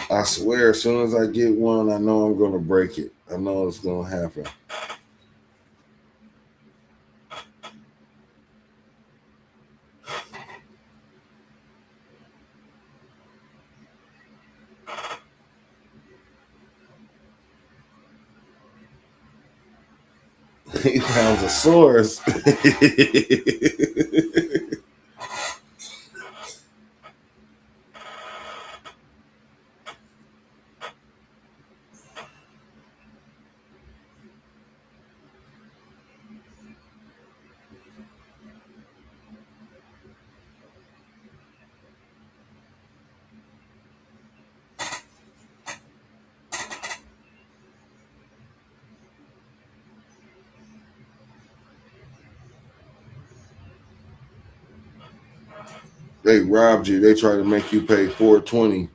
Speaker 1: I swear, as soon as I get one, I know I'm going to break it. I know it's going to happen. He found a source. They robbed you. They tried to make you pay $420.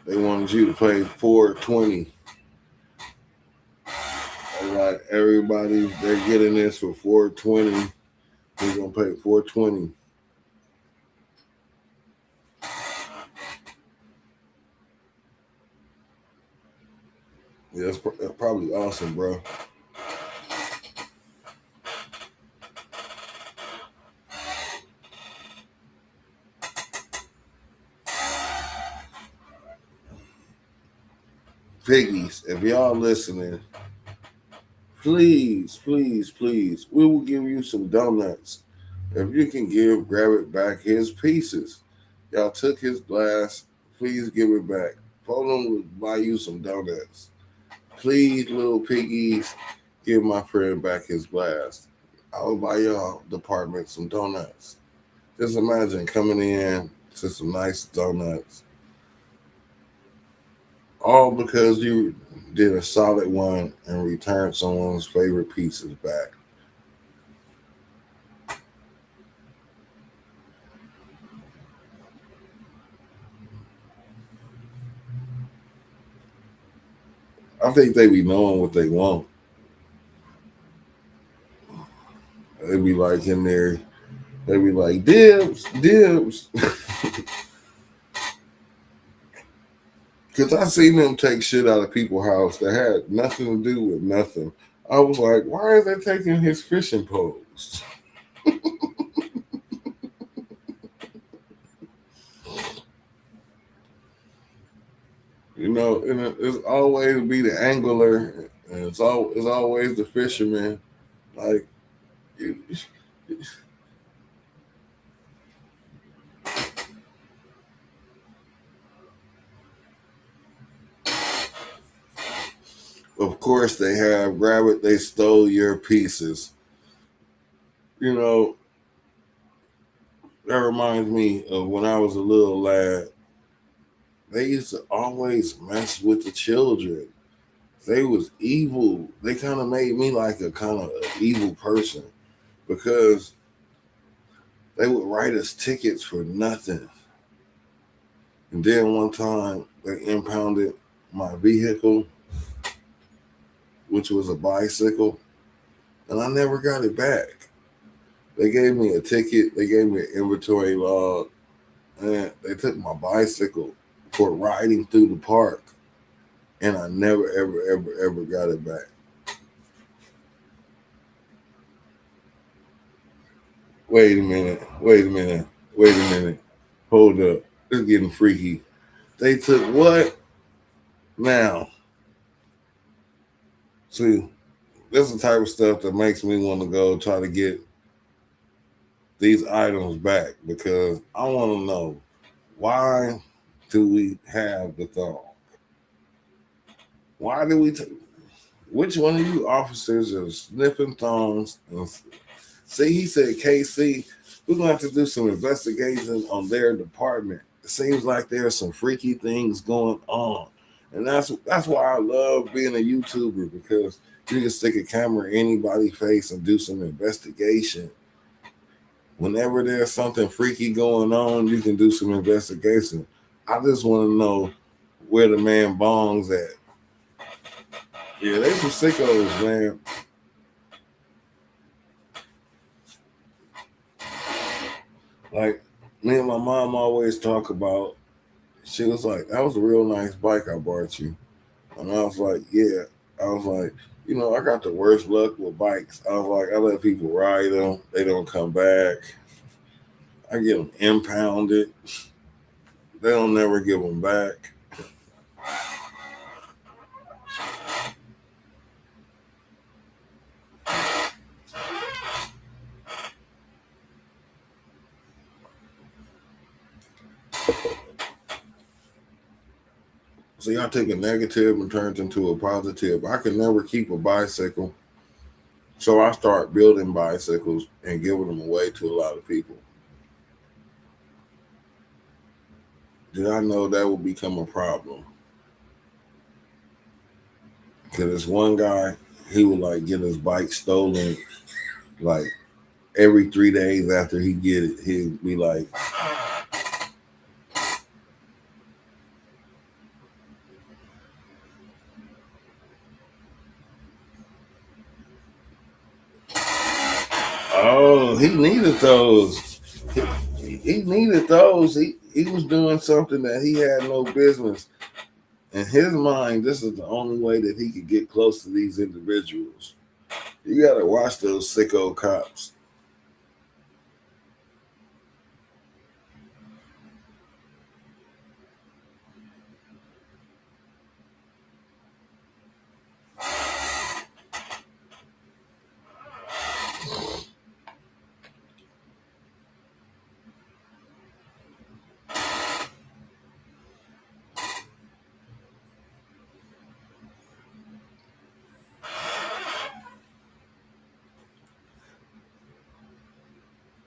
Speaker 1: They wanted you to pay $420. And like everybody, they're getting this for $420. You're gonna pay $420. Yeah, that's probably awesome, bro. Piggies, if y'all listening, please, please, please, we will give you some donuts. If you can grab it back his pieces. Y'all took his glass. Please give it back. Polo will buy you some donuts. Please, little piggies, give my friend back his glass. I will buy y'all department some donuts. Just imagine coming in to some nice donuts. All because you did a solid one and returned someone's favorite pieces back. I think they be knowing what they want. They be like in there, they be like, dibs, dibs. Because I seen them take shit out of people's house that had nothing to do with nothing. I was like, why are they taking his fishing poles? You know, and it's always be the angler, and it's always the fisherman. Like, you, of course, they have grab it. They stole your pieces. You know, that reminds me of when I was a little lad. They used to always mess with the children. They was evil. They kind of made me like a kind of evil person because they would write us tickets for nothing. And then one time they impounded my vehicle, which was a bicycle, and I never got it back. They gave me a ticket, they gave me an inventory log, and they took my bicycle for riding through the park, and I never, ever, ever, ever got it back. Wait a minute, wait a minute, wait a minute. Hold up. It's getting freaky. They took what? Now, see, this is the type of stuff that makes me want to go try to get these items back because I want to know why do we have the thong? Why do we? Which one of you officers are sniffing thongs? See, he said, KC, we're gonna have to do some investigation on their department. It seems like there's some freaky things going on, and that's why I love being a YouTuber because you can stick a camera in anybody's face and do some investigation. Whenever there's something freaky going on, you can do some investigation. I just want to know where the man bongs at. Yeah, they some sickos, man. Like me and my mom always talk about. She was like, "That was a real nice bike I bought you," and I was like, "Yeah." I was like, I got the worst luck with bikes. I was like, I let people ride them, they don't come back. I get them impounded, they don't never give them back. So y'all take a negative and turns into a positive. I can never keep a bicycle. So I start building bicycles and giving them away to a lot of people. Did I know that would become a problem? Because this one guy, he would like get his bike stolen like every 3 days after he get it, he'd be like, "Oh, he needed those. He needed those. He was doing something that he had no business." In his mind, this is the only way that he could get close to these individuals. You gotta watch those sicko cops.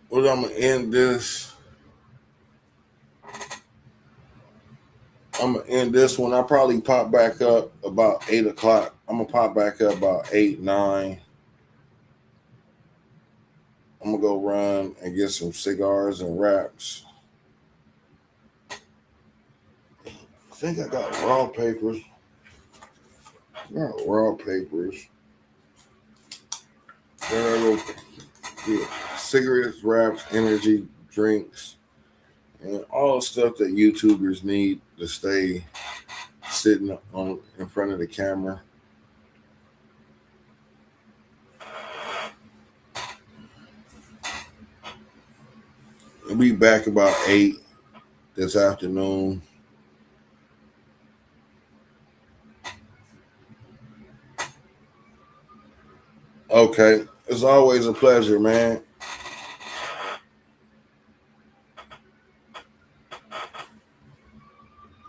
Speaker 1: Well, I'm gonna end this. I'm gonna end this one. I probably pop back up about 8 o'clock. I'm gonna pop back up about 8, 9. I'm gonna go run and get some cigars and wraps. I think I got raw papers. Not raw papers. Then I go get cigarettes, wraps, energy drinks, and all the stuff that YouTubers need to stay sitting on in front of the camera. I'll be back about 8 this afternoon. Okay. It's always a pleasure, man.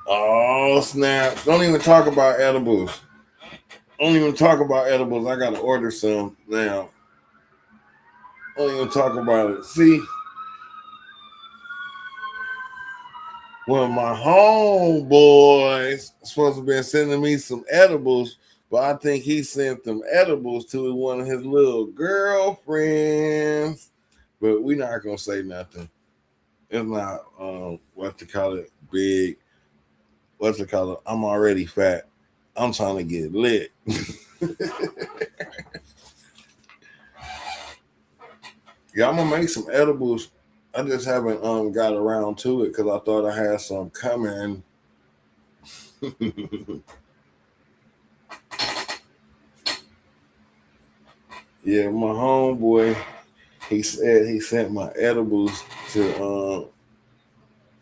Speaker 1: Oh, snaps. Don't even talk about edibles. Don't even talk about edibles. I got to order some now. Don't even talk about it. See, one of my homeboys supposed to be sending me some edibles, but I think he sent them edibles to one of his little girlfriends. But we're not going to say nothing. It's not, what to call it, big. What's it called? I'm already fat. I'm trying to get lit. Yeah, I'm gonna make some edibles. I just haven't got around to it because I thought I had some coming. Yeah, my homeboy, he said he sent my edibles to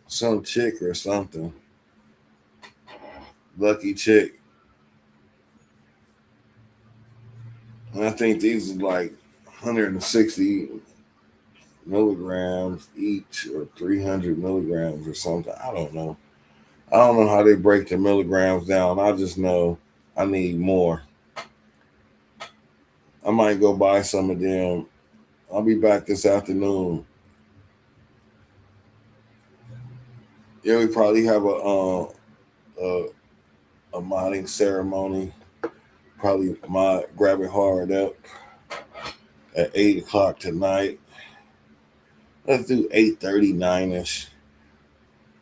Speaker 1: some chick or something. Lucky chick. And I think these are like 160 milligrams each or 300 milligrams or something. I don't know. I don't know how they break the milligrams down. I just know I need more. I might go buy some of them. I'll be back this afternoon. Yeah, we probably have a, a modding ceremony. Probably mod grab it hard up at 8 o'clock tonight. Let's do 8:39ish,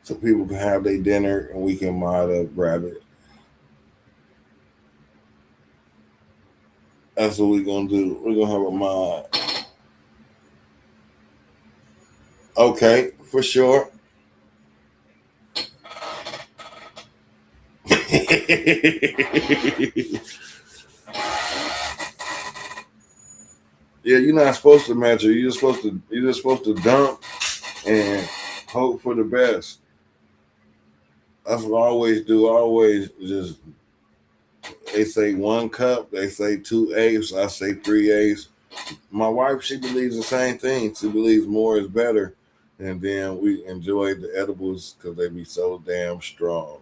Speaker 1: so people can have their dinner and we can mod up, grab it. That's what we're gonna do. We're gonna have a mod. Okay, for sure. Yeah, you're not supposed to measure. You're just supposed to dump and hope for the best. That's what I always do. I always just they say 1 cup, they say 2 eighths, I say 3 eighths. My wife, she believes the same thing. She believes more is better. And then we enjoy the edibles because they be so damn strong.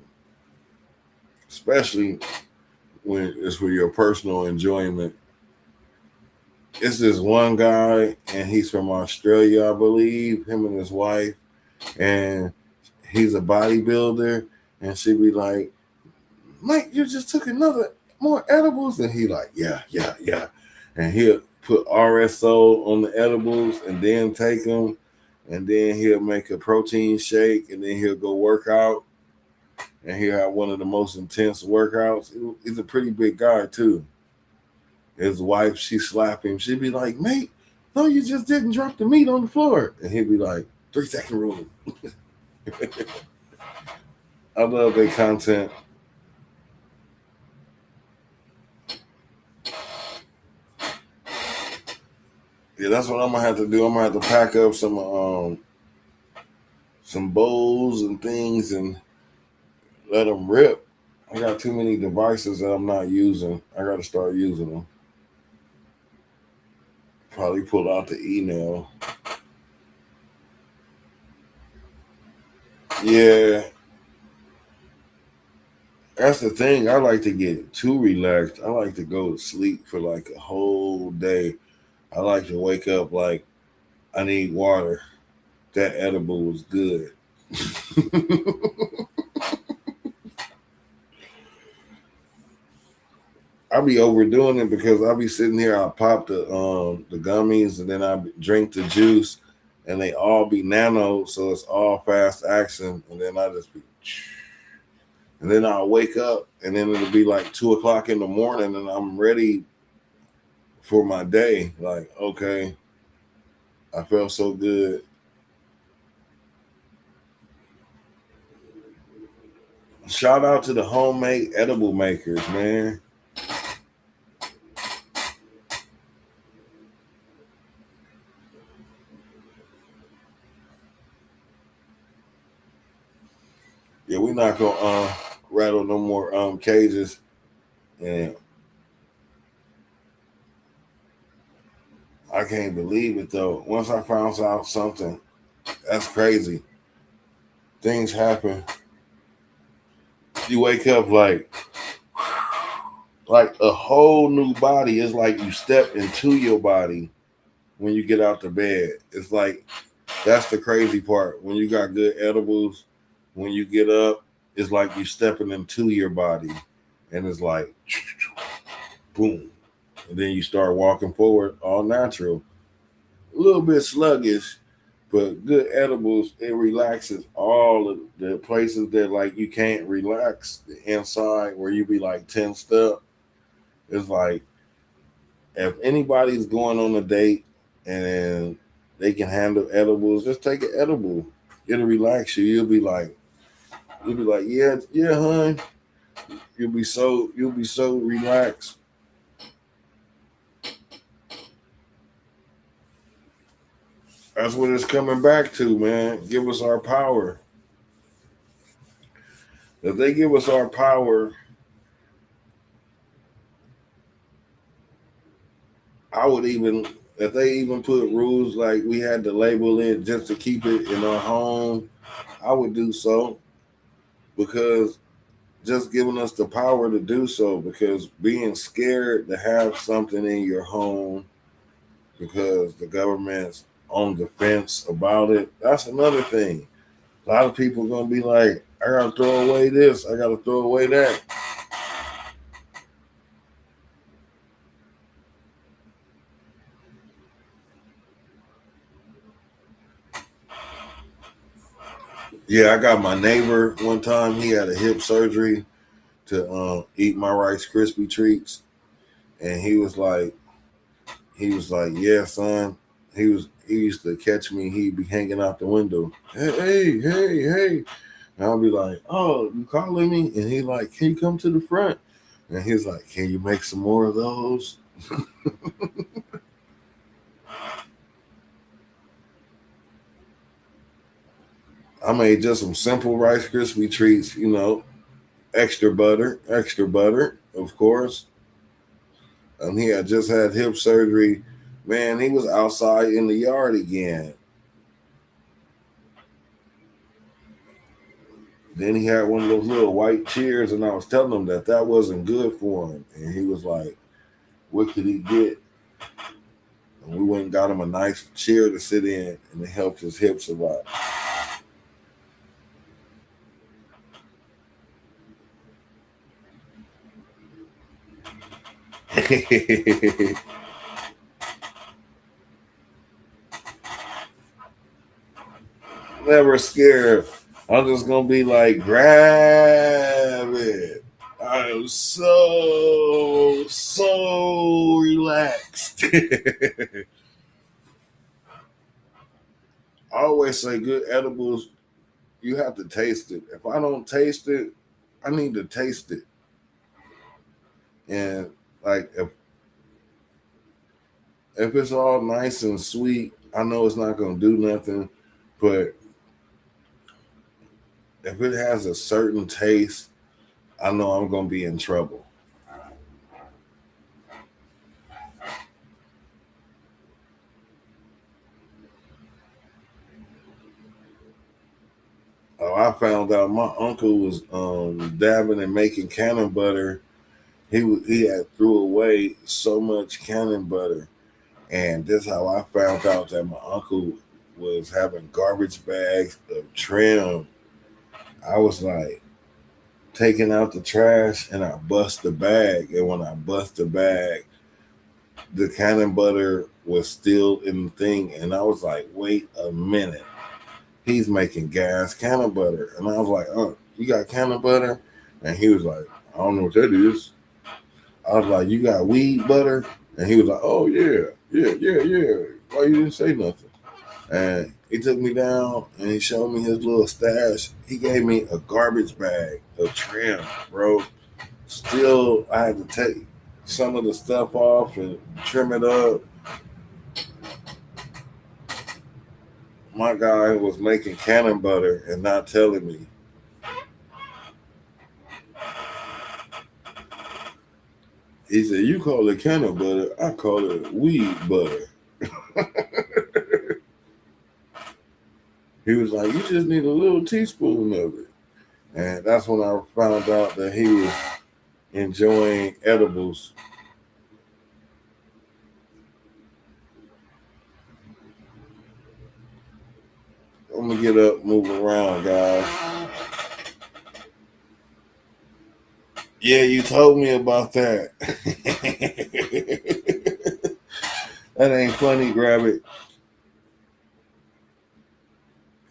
Speaker 1: Especially when it's for your personal enjoyment. It's this one guy, and he's from Australia, I believe, him and his wife, and he's a bodybuilder. And she be like, Mike, you just took another more edibles, and he like, yeah, yeah, yeah, and he'll put RSO on the edibles and then take them, and then he'll make a protein shake, and then he'll go work out, and he'll have one of the most intense workouts. He's a pretty big guy too. His wife, she slap him. She'd be like, "Mate, no, you just didn't drop the meat on the floor," and he'd be like, 3-second rule. I love their content. Yeah, that's what I'm gonna have to do. I'm gonna have to pack up some bowls and things and let them rip. I got too many devices that I'm not using. I got to start using them. Probably pull out the email. Yeah, that's the thing. I like to get too relaxed. I like to go to sleep for like a whole day. I like to wake up like I need water. That edible was good. I be overdoing it because I be sitting here. I pop the gummies and then I drink the juice, and they all be nano, so it's all fast action. And then I just be, and then I'll wake up, and then it'll be like 2 o'clock in the morning, and I'm ready for my day. Like, okay, I felt so good. Shout out to the homemade edible makers, man. Yeah, we not gonna rattle no more cages. And I can't believe it though. Once I found out something, that's crazy. Things happen. You wake up like a whole new body. It's like you step into your body when you get out the bed. It's like that's the crazy part. When you got good edibles, when you get up, it's like you stepping into your body, and it's like boom, and then you start walking forward, all natural. A little bit sluggish, but good edibles, it relaxes all of the places that like you can't relax. The inside where you be like tensed up. It's like if anybody's going on a date and they can handle edibles, just take an edible. It'll relax you. You'll be like, yeah, yeah, hun. You'll be so relaxed. That's what it's coming back to, man. Give us our power. If they give us our power, I would even if they even put rules like we had to label it just to keep it in our home, I would do so because just giving us the power to do so because being scared to have something in your home because the government's on the fence about it, that's another thing. A lot of people are gonna be like, I gotta throw away this, I gotta throw away that. Yeah, I got my neighbor one time. He had a hip surgery to eat my Rice Krispie treats, and he was like, yeah, son. He used to catch me. He'd be hanging out the window. Hey, hey, hey. And I'll be like, oh, you calling me? And he like, can you come to the front? And he's like, can you make some more of those? I made just some simple Rice Krispie treats, extra butter, of course. He had just had hip surgery. Man, he was outside in the yard again. Then he had one of those little white chairs, and I was telling him that that wasn't good for him. And he was like, what could he get? And we went and got him a nice chair to sit in, and it helped his hips a lot. never scared. I'm just gonna be like, grab it. I am so relaxed. I always say good edibles, you have to taste it. If I don't taste it, I need to taste it. And like if it's all nice and sweet, I know it's not gonna do nothing. But if it has a certain taste, I know I'm gonna be in trouble. Oh, I found out my uncle was dabbing and making cannon butter. He had threw away so much cannon butter, and this is how I found out that my uncle was having garbage bags of trim. I was like taking out the trash, and I bust the bag, and when I bust the bag, the cannon butter was still in the thing, and I was like, wait a minute. He's making gas cannon butter. And I was like, oh, you got cannon butter? And he was like, I don't know what that is. I was like, you got weed butter? And he was like, oh, yeah. Why you didn't say nothing? And he took me down and he showed me his little stash. He gave me a garbage bag of trim, bro. Still, I had to take some of the stuff off and trim it up. My guy was making cannon butter and not telling me. He said, you call it cannon butter, I call it weed butter. He was like, you just need a little teaspoon of it. And that's when I found out that he was enjoying edibles. I'm going to get up, move around, guys. Yeah, you told me about that. That ain't funny, grab it.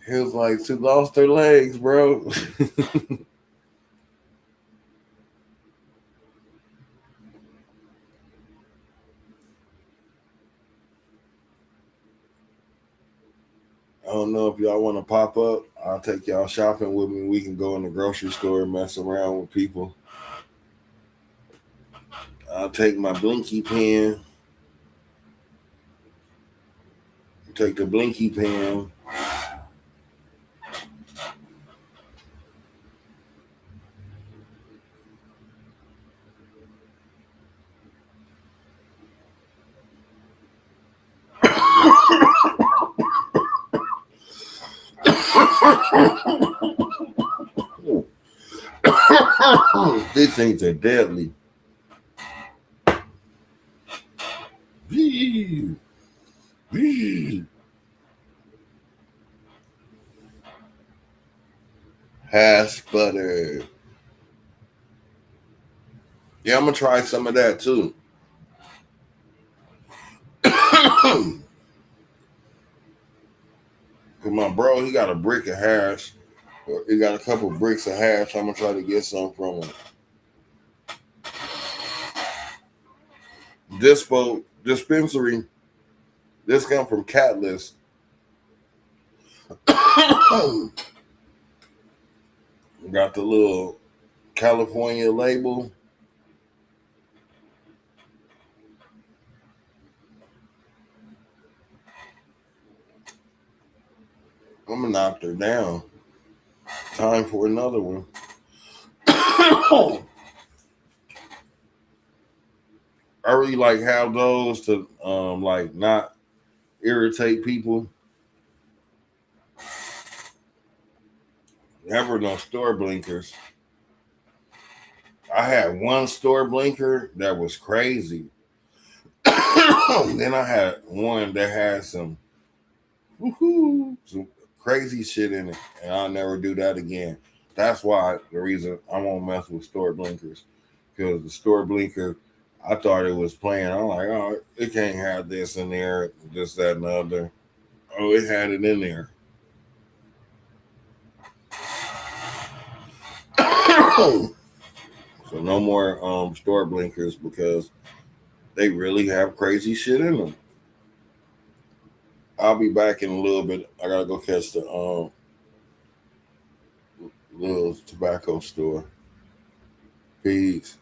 Speaker 1: He was like, she lost her legs, bro. I don't know if y'all want to pop up. I'll take y'all shopping with me. We can go in the grocery store and mess around with people. I'll take my blinky pen. Take the blinky pen. These things are deadly. Hash butter. Yeah, I'm gonna try some of that too. Cause my bro, he got a brick of hash. He got a couple bricks of hash. I'm gonna try to get some from him. Dispo dispensary. This come from Catalyst. Got the little California label. I'm gonna knock her down. Time for another one. I really like have those to like not irritate people. Never no store blinkers. I had one store blinker that was crazy. Then I had one that had some crazy shit in it, and I'll never do that again. That's why the reason I won't mess with store blinkers, because the store blinker, I thought it was playing. I'm like, oh, it can't have this in there, this, that, and the other. Oh, it had it in there. So no more store blinkers because they really have crazy shit in them. I'll be back in a little bit. I gotta go catch the little tobacco store. Peace.